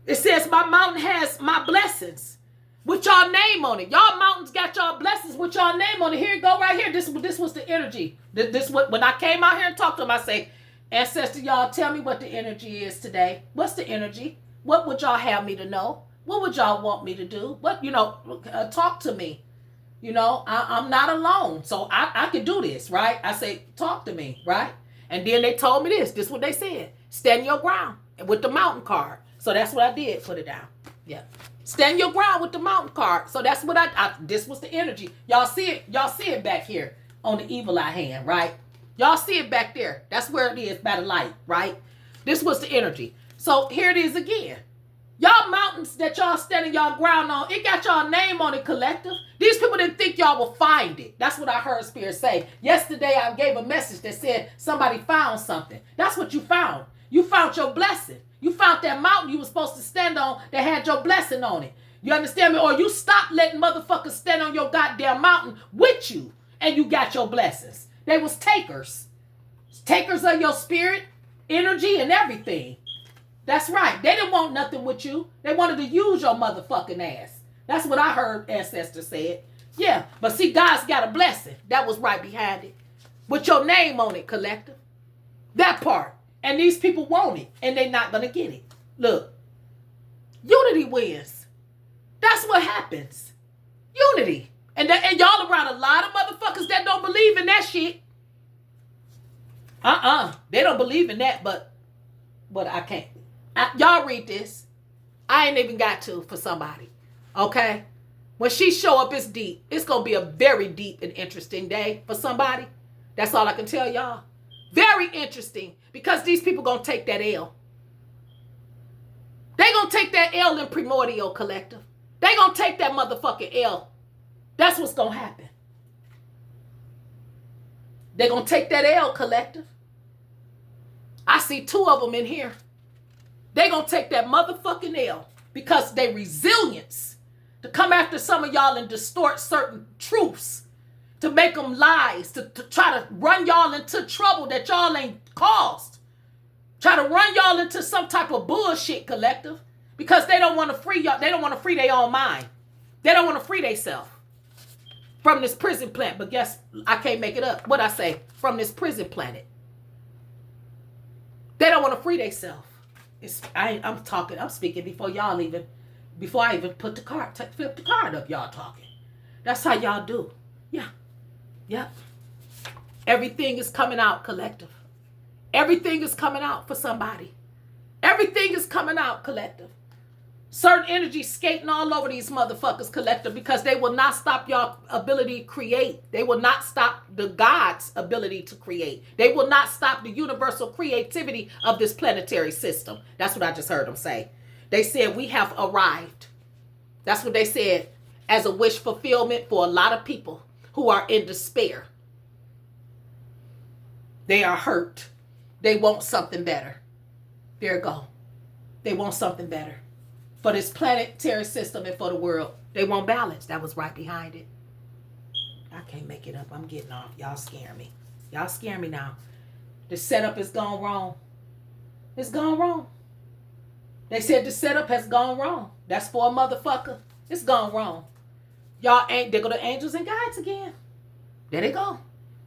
It says my mountain has my blessings with y'all name on it. Y'all mountains got y'all blessings with y'all name on it. Here you go right here. This was the energy. When I came out here and talked to them, I say, ancestor, y'all tell me what the energy is today. What's the energy? What would y'all have me to know? What would y'all want me to do? Talk to me. You know, I'm not alone. So I can do this, right? I say, talk to me, right? And then they told me this. This is what they said. Stand your ground with the mountain card. So that's what I did. Put it down. Yeah. Stand your ground with the mountain card. So that's what this was the energy. Y'all see it? Y'all see it back here on the evil eye hand, right? Y'all see it back there. That's where it is by the light, right? This was the energy. So here it is again. Y'all mountains that y'all standing y'all ground on, it got y'all name on it, collective. These people didn't think y'all will find it. That's what I heard Spirit say. Yesterday I gave a message that said somebody found something. That's what you found. You found your blessing. You found that mountain you were supposed to stand on that had your blessing on it. You understand me? Or you stopped letting motherfuckers stand on your goddamn mountain with you and you got your blessings. They was takers. Takers of your spirit, energy, and everything. That's right. They didn't want nothing with you. They wanted to use your motherfucking ass. That's what I heard Ancestors said. Yeah, but see, God's got a blessing. That was right behind it. With your name on it, collective. That part. And these people want it, and they're not going to get it. Look, unity wins. That's what happens. Unity. And y'all around a lot of motherfuckers that don't believe in that shit. They don't believe in that, but I can't. Y'all read this. I ain't even got to for somebody. Okay? When she show up, it's deep. It's going to be a very deep and interesting day for somebody. That's all I can tell y'all. Very interesting. Because these people going to take that L. They going to take that L in Primordial Collective. They going to take that motherfucking L. That's what's going to happen. They going to take that L, Collective. I see 2 of them in here. They going to take that motherfucking L because they resilience to come after some of y'all and distort certain truths, to make them lies, to try to run y'all into trouble that y'all ain't caused. Try to run y'all into some type of bullshit, collective, because they don't want to free y'all. They don't want to free their own mind. They don't want to free themselves from this prison planet. But guess, I can't make it up. What I say? From this prison planet. They don't want to free themselves. I'm speaking before y'all even, before I even put the card, flip the card up, y'all talking. That's how y'all do. Yeah. Yep. Everything is coming out, collective. Everything is coming out for somebody. Everything is coming out, collective. Certain energy skating all over these motherfuckers, collective, because they will not stop your ability to create. They will not stop the God's ability to create. They will not stop the universal creativity of this planetary system. That's what I just heard them say. They said, we have arrived. That's what they said as a wish fulfillment for a lot of people who are in despair. They are hurt. They want something better. There you go. They want something better. For this planetary system and for the world. They want balance. That was right behind it. I can't make it up. I'm getting off. Y'all scare me. Y'all scare me now. The setup has gone wrong. It's gone wrong. They said the setup has gone wrong. That's for a motherfucker. It's gone wrong. Y'all ain't, there go the angels and guides again. There they go.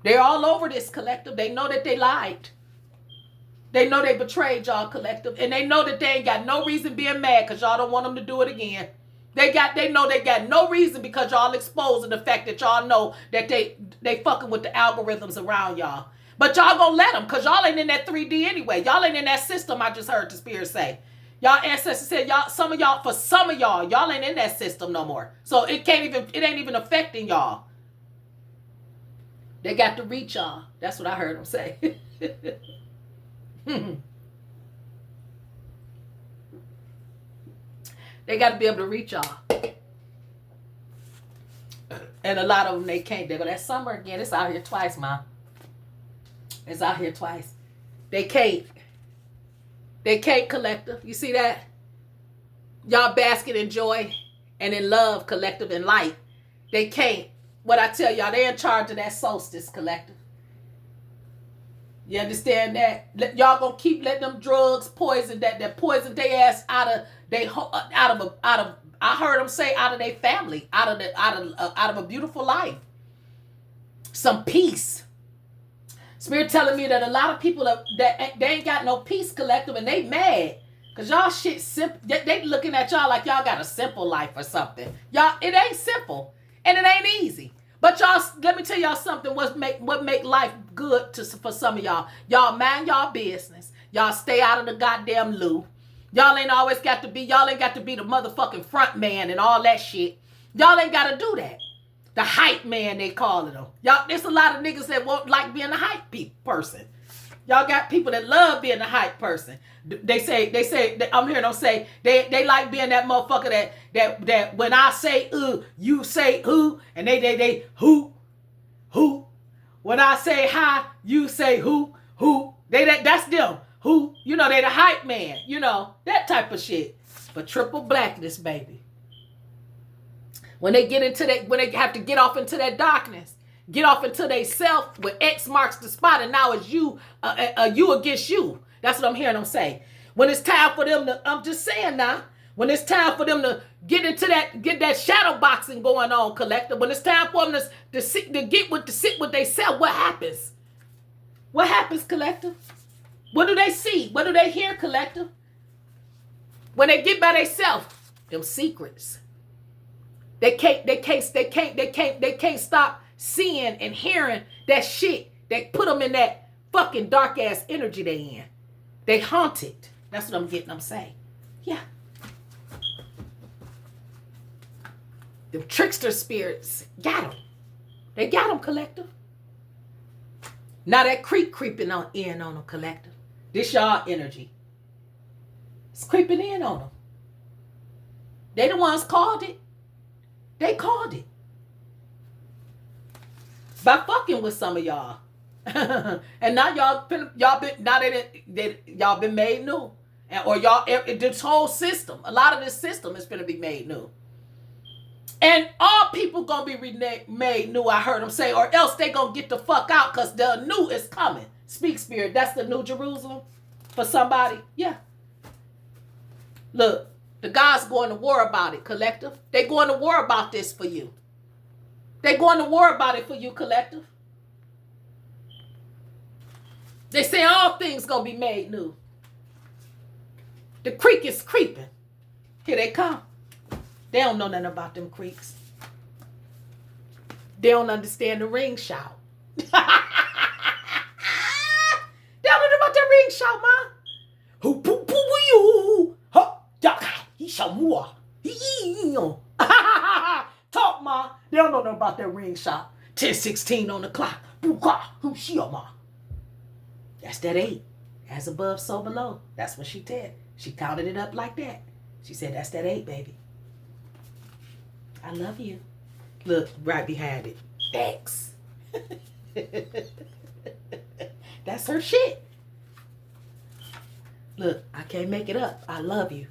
They're all over this, collective. They know that they lied. They know they betrayed y'all, collective. And they know that they ain't got no reason being mad because y'all don't want them to do it again. They know they got no reason because y'all exposing the fact that y'all know that they fucking with the algorithms around y'all. But y'all gonna let them because y'all ain't in that 3D anyway. Y'all ain't in that system. I just heard the spirit say. Y'all ancestors said y'all, some of y'all ain't in that system no more. So it ain't even affecting y'all. They got to reach y'all. That's what I heard them say. They got to be able to reach y'all. And a lot of them, they can't. They go, that summer again. It's out here twice, Mom. It's out here twice. They can't. They can't, collective. You see that? Y'all basking in joy and in love, collective, and light. They can't. What I tell y'all, they're in charge of that solstice, collective. You understand that? Y'all gonna keep letting them drugs poison that poison their ass out of I heard them say out of their family, out of a beautiful life. Some peace. Spirit telling me that a lot of people that they ain't got no peace, collective, and they mad. Cause y'all shit simple. They looking at y'all like y'all got a simple life or something. Y'all, it ain't simple. And it ain't easy. But y'all, let me tell y'all something. What make life good for some of y'all. Y'all mind y'all business. Y'all stay out of the goddamn loo. Y'all ain't got to be the motherfucking front man and all that shit. Y'all ain't got to do that. The hype man, they call it. Y'all, there's a lot of niggas that won't like being a hype person. Y'all got people that love being a hype person. They say, I'm hearing them say, they like being that motherfucker that when I say, you say, who, and they, who. When I say hi, you say, who. That's them. Who, they the hype man, that type of shit. But triple blackness, baby. When they get into that, when they have to get off into that darkness, get off into their self where X marks the spot, and now it's you against you. That's what I'm hearing them say. When it's time for them to, I'm just saying now, when it's time for them to get that shadow boxing going on, collective. When it's time for them to sit with themselves, what happens? What happens, collective? What do they see? What do they hear, collective? When they get by themselves, them secrets. They can't stop seeing and hearing that shit that put them in that fucking dark ass energy they in. They haunted. That's what I'm saying. Yeah. Them trickster spirits got them. They got them, collective. Now that creeping in on them, collective. This y'all energy. It's creeping in on them. They the ones called it. They called it. By fucking with some of y'all. And now y'all been made new. Or y'all, this whole system, a lot of this system is going to be made new. And all people going to be made new, I heard them say, or else they going to get the fuck out because the new is coming. Speak, spirit. That's the New Jerusalem for somebody. Yeah. Look, the God's going to war about it, collective. They going to war about this for you. They going to war about it for you, collective. They say all things going to be made new. The creek is creeping. Here they come. They don't know nothing about them creeks. They don't understand the ring shout. They don't know about the ring shout, man. Who poo poo you? Huh? He shout more. Talk, ma. They don't know nothing about that ring shout. 10:16 on the clock. Who she ma? That's that 8. As above, so below. That's what she said. She counted it up like that. She said, that's that 8, baby. I love you. Look, right behind it. Thanks. That's her shit. Look, I can't make it up. I love you.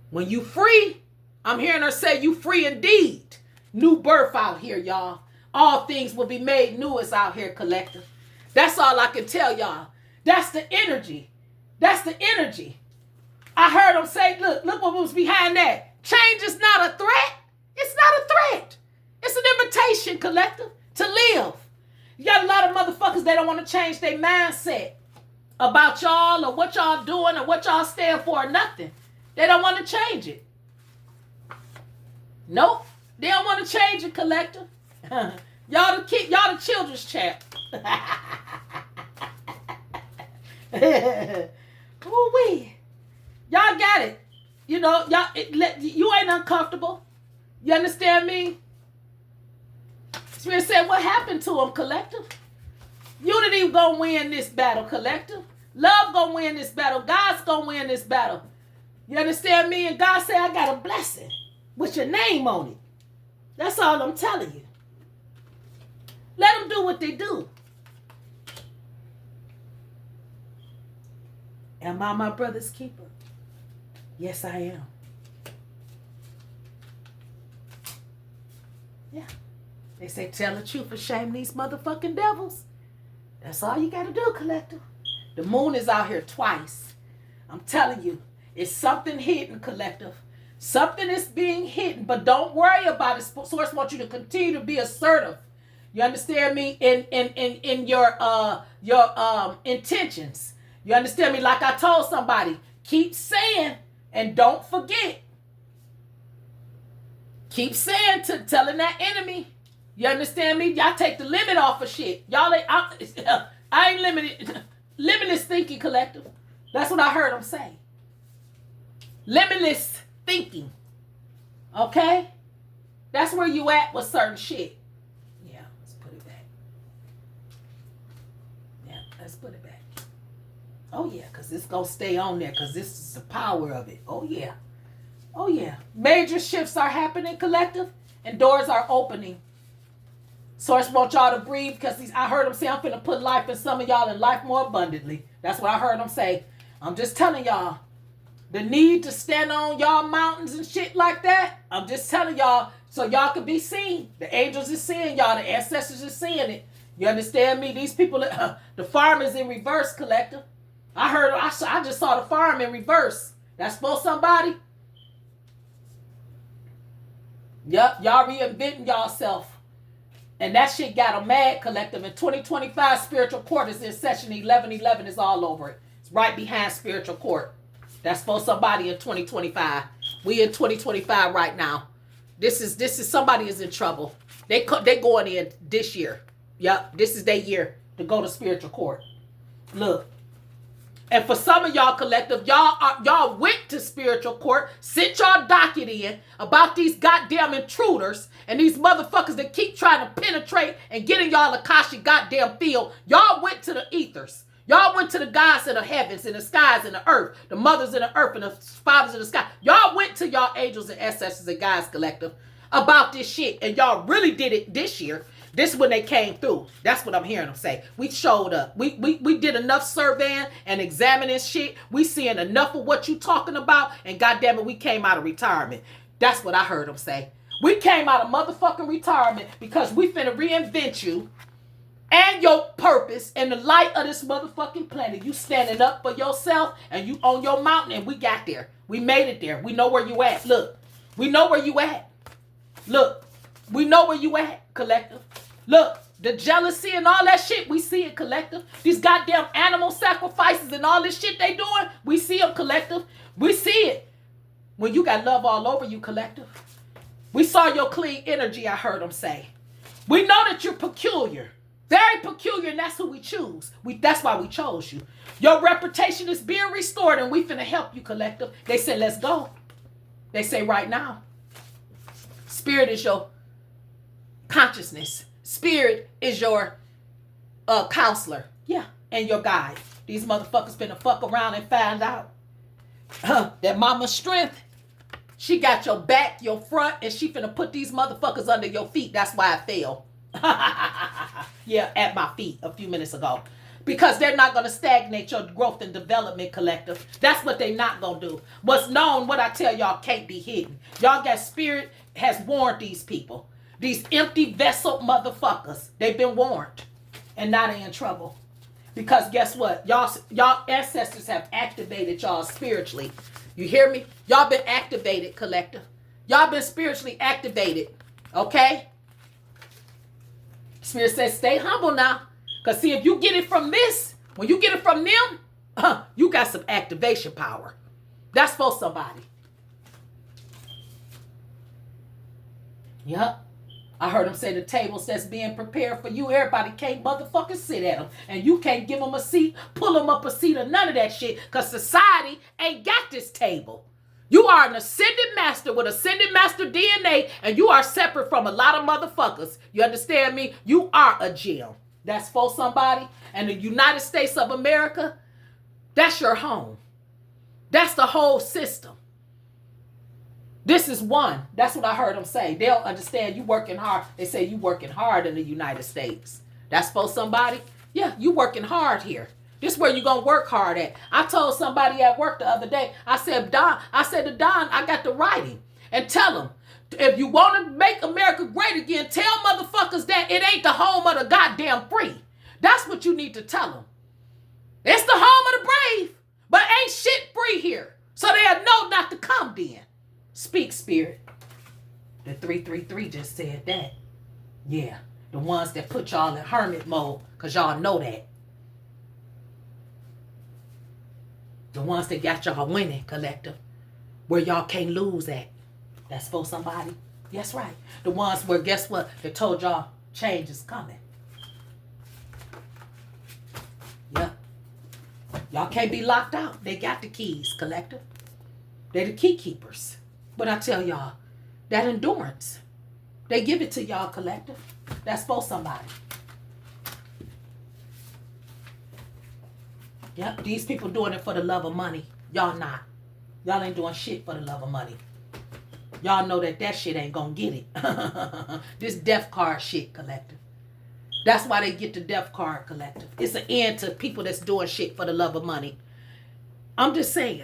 When you free, I'm hearing her say you free indeed. New birth out here, y'all. All things will be made new is out here, collective. That's all I can tell y'all. That's the energy. That's the energy. I heard them say, look what was behind that. Change is not a threat. It's not a threat. It's an invitation, collective, to live. You got a lot of motherfuckers that don't want to change their mindset about y'all or what y'all doing or what y'all stand for or nothing. They don't want to change it. Nope. They don't want to change it, collective. Y'all the children's champ. Ooh-wee. Y'all got it. You you ain't uncomfortable. You understand me? Spirit said, what happened to them, collective? Unity gonna win this battle, collective. Love gonna win this battle. God's gonna win this battle. You understand me? And God said, I got a blessing with your name on it. That's all I'm telling you. Let them do what they do. Am I my brother's keeper? Yes, I am. Yeah. They say tell the truth and shame these motherfucking devils. That's all you got to do, collective. The moon is out here twice. I'm telling you, it's something hidden, collective. Something is being hidden, but don't worry about it. Source wants you to continue to be assertive. You understand me? In your intentions. You understand me? Like I told somebody, keep saying and don't forget. Keep saying, telling that enemy. You understand me? Y'all take the limit off of shit. Y'all ain't, I ain't limited. Limitless thinking collective. That's what I heard him say. Limitless thinking. Okay? That's where you at with certain shit. Yeah, let's put it back. Yeah, let's put it back. Oh yeah, because it's going to stay on there because this is the power of it. Oh yeah. Oh yeah. Major shifts are happening, collective, and doors are opening. Source wants y'all to breathe because I heard him say I'm finna put life in some of y'all and life more abundantly. That's what I heard him say. I'm just telling y'all. The need to stand on y'all mountains and shit like that. I'm just telling y'all so y'all can be seen. The angels is seeing y'all. The ancestors is seeing it. You understand me? These people, the farm is in reverse, collective. I just saw the farm in reverse. That's for somebody. Yep, y'all reinventing y'allself. And that shit got them mad, collective. In 2025, spiritual court is in session. 1111 is all over it. It's right behind spiritual court. That's for somebody in 2025. We in 2025 right now. This is somebody is in trouble. They going in this year. Yep, this is their year to go to spiritual court. Look. And for some of y'all collective, y'all went to spiritual court, sent y'all docket in about these goddamn intruders and these motherfuckers that keep trying to penetrate and get in y'all Akashic goddamn field. Y'all went to the ethers. Y'all went to the gods in the heavens, in the skies, in the earth, the mothers in the earth, and the fathers in the sky. Y'all went to y'all angels and ancestors and guides collective about this shit, and y'all really did it this year. This is when they came through. That's what I'm hearing them say. We showed up. We did enough surveying and examining shit. We seeing enough of what you talking about, and goddamn it, we came out of retirement. That's what I heard them say. We came out of motherfucking retirement because we finna reinvent you and your purpose in the light of this motherfucking planet. You standing up for yourself and you on your mountain, and we got there. We made it there. We know where you at. Look, we know where you at. Look, we know where you at, collective. Look, the jealousy and all that shit, we see it, collective. These goddamn animal sacrifices and all this shit they doing, we see them, collective. We see it. When you got love all over you, collective. We saw your clean energy, I heard them say. We know that you're peculiar. Very peculiar, and that's who we choose. That's why we chose you. Your reputation is being restored, and we finna help you, collective. They said, let's go. They say right now. Spirit is your consciousness. Spirit is your counselor. Yeah, and your guide. These motherfuckers finna fuck around and find out that mama's strength. She got your back, your front, and she finna put these motherfuckers under your feet. That's why I fell. Yeah, at my feet a few minutes ago. Because they're not going to stagnate your growth and development, collective. That's what they not going to do. What's known, what I tell y'all, can't be hidden. Y'all got spirit has warned these people. These empty vessel motherfuckers. They've been warned. And now they in trouble. Because guess what? Y'all ancestors have activated y'all spiritually. You hear me? Y'all been activated, collective. Y'all been spiritually activated. Okay? Spirit says, stay humble now. Because see, if you get it from this, when you get it from them, you got some activation power. That's for somebody. Yup. I heard them say the tables that's being prepared for you. Everybody can't motherfucking sit at them. And you can't give them a seat, pull them up a seat or none of that shit. Because society ain't got this table. You are an ascended master with ascended master DNA. And you are separate from a lot of motherfuckers. You understand me? You are a gem. That's for somebody. And the United States of America, that's your home. That's the whole system. This is one. That's what I heard them say. They don't understand you working hard. They say you working hard in the United States. That's for somebody. Yeah, you working hard here. This is where you going to work hard at. I told somebody at work the other day, I said to Don, I got to write him and tell him, if you want to make America great again, tell motherfuckers that it ain't the home of the goddamn free. That's what you need to tell them. It's the home of the brave, but ain't shit free here. So they'll know not to come then. Speak, spirit. The 333 just said that. Yeah, the ones that put y'all in hermit mode, because y'all know that. The ones that got y'all winning, collective, where y'all can't lose at. That's for somebody. That's right. The ones where, guess what? They told y'all change is coming. Yeah. Y'all can't be locked out. They got the keys, collective. They're the key keepers. But I tell y'all, that endurance, they give it to y'all, collective. That's for somebody. Yep, these people doing it for the love of money. Y'all not. Y'all ain't doing shit for the love of money. Y'all know that shit ain't gonna get it. This death card shit, collective. That's why they get the death card, collective. It's an end to people that's doing shit for the love of money. I'm just saying,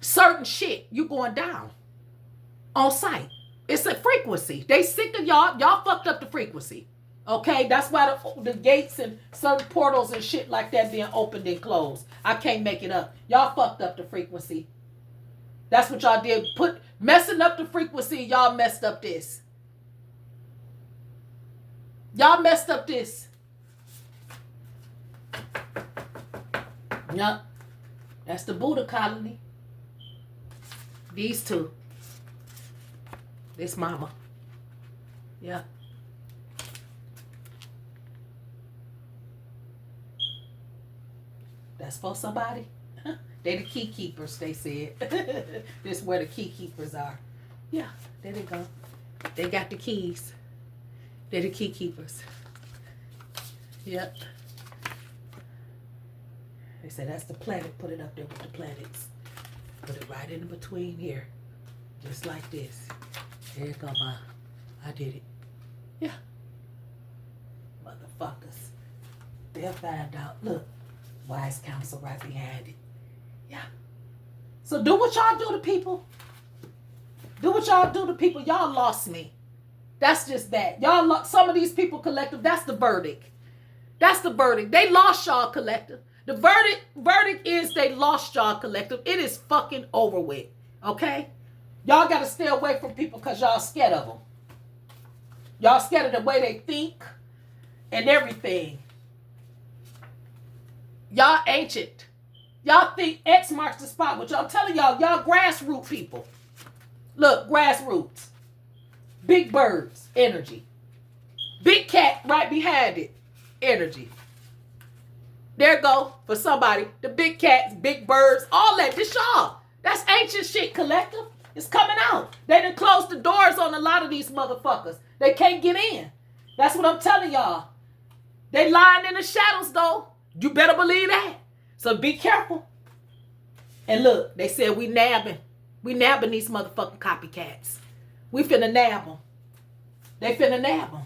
certain shit, you going down on sight. It's a frequency. They sick of y'all. Y'all fucked up the frequency. Okay? That's why the gates and certain portals and shit like that being opened and closed. I can't make it up. Y'all fucked up the frequency. That's what y'all did. Messing up the frequency, y'all messed up this. Y'all messed up this. Yup. That's the Buddha colony. These two. This mama. Yeah. That's for somebody. They the key keepers, they said. This is where the key keepers are. Yeah, there they go. They got the keys. They're the key keepers. Yep. They said that's the planet. Put it up there with the planets. Put it right in between here. Just like this. There you go, Ma. I did it. Yeah. Motherfuckers. They'll find out. Look. Wise counsel right behind it. Yeah. So do what y'all do to people. Do what y'all do to people. Y'all lost me. That's just that. Y'all, some of these people, collective, that's the verdict. That's the verdict. They lost y'all, collective. The verdict is they lost y'all, collective. It is fucking over with. Okay? Y'all got to stay away from people because y'all scared of them. Y'all scared of the way they think and everything. Y'all ancient. Y'all think X marks the spot. But I'm telling y'all grassroots people. Look, grassroots. Big birds, energy. Big cat right behind it, energy. There go for somebody. The big cats, big birds, all that. This y'all. That's ancient shit, collective. It's coming out. They done closed the doors on a lot of these motherfuckers. They can't get in. That's what I'm telling y'all. They lying in the shadows, though. You better believe that. So be careful. And look, they said we nabbing. We nabbing these motherfucking copycats. We finna nab them. They finna nab them.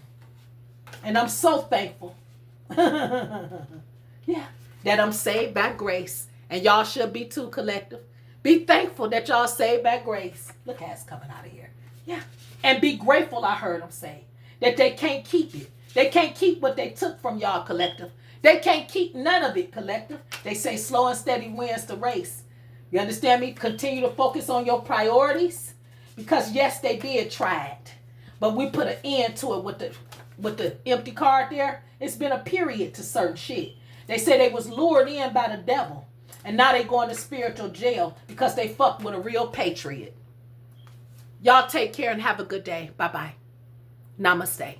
And I'm so thankful. Yeah. That I'm saved by grace. And y'all should be too, collective. Be thankful that y'all saved by grace. Look how it's coming out of here. Yeah. And be grateful, I heard them say. That they can't keep it. They can't keep what they took from y'all, collective. They can't keep none of it, collective. They say slow and steady wins the race. You understand me? Continue to focus on your priorities. Because yes, they did try it. But we put an end to it with the empty card there. It's been a period to certain shit. They say they was lured in by the devil. And now they going to spiritual jail because they fucked with a real patriot. Y'all take care and have a good day. Bye-bye. Namaste.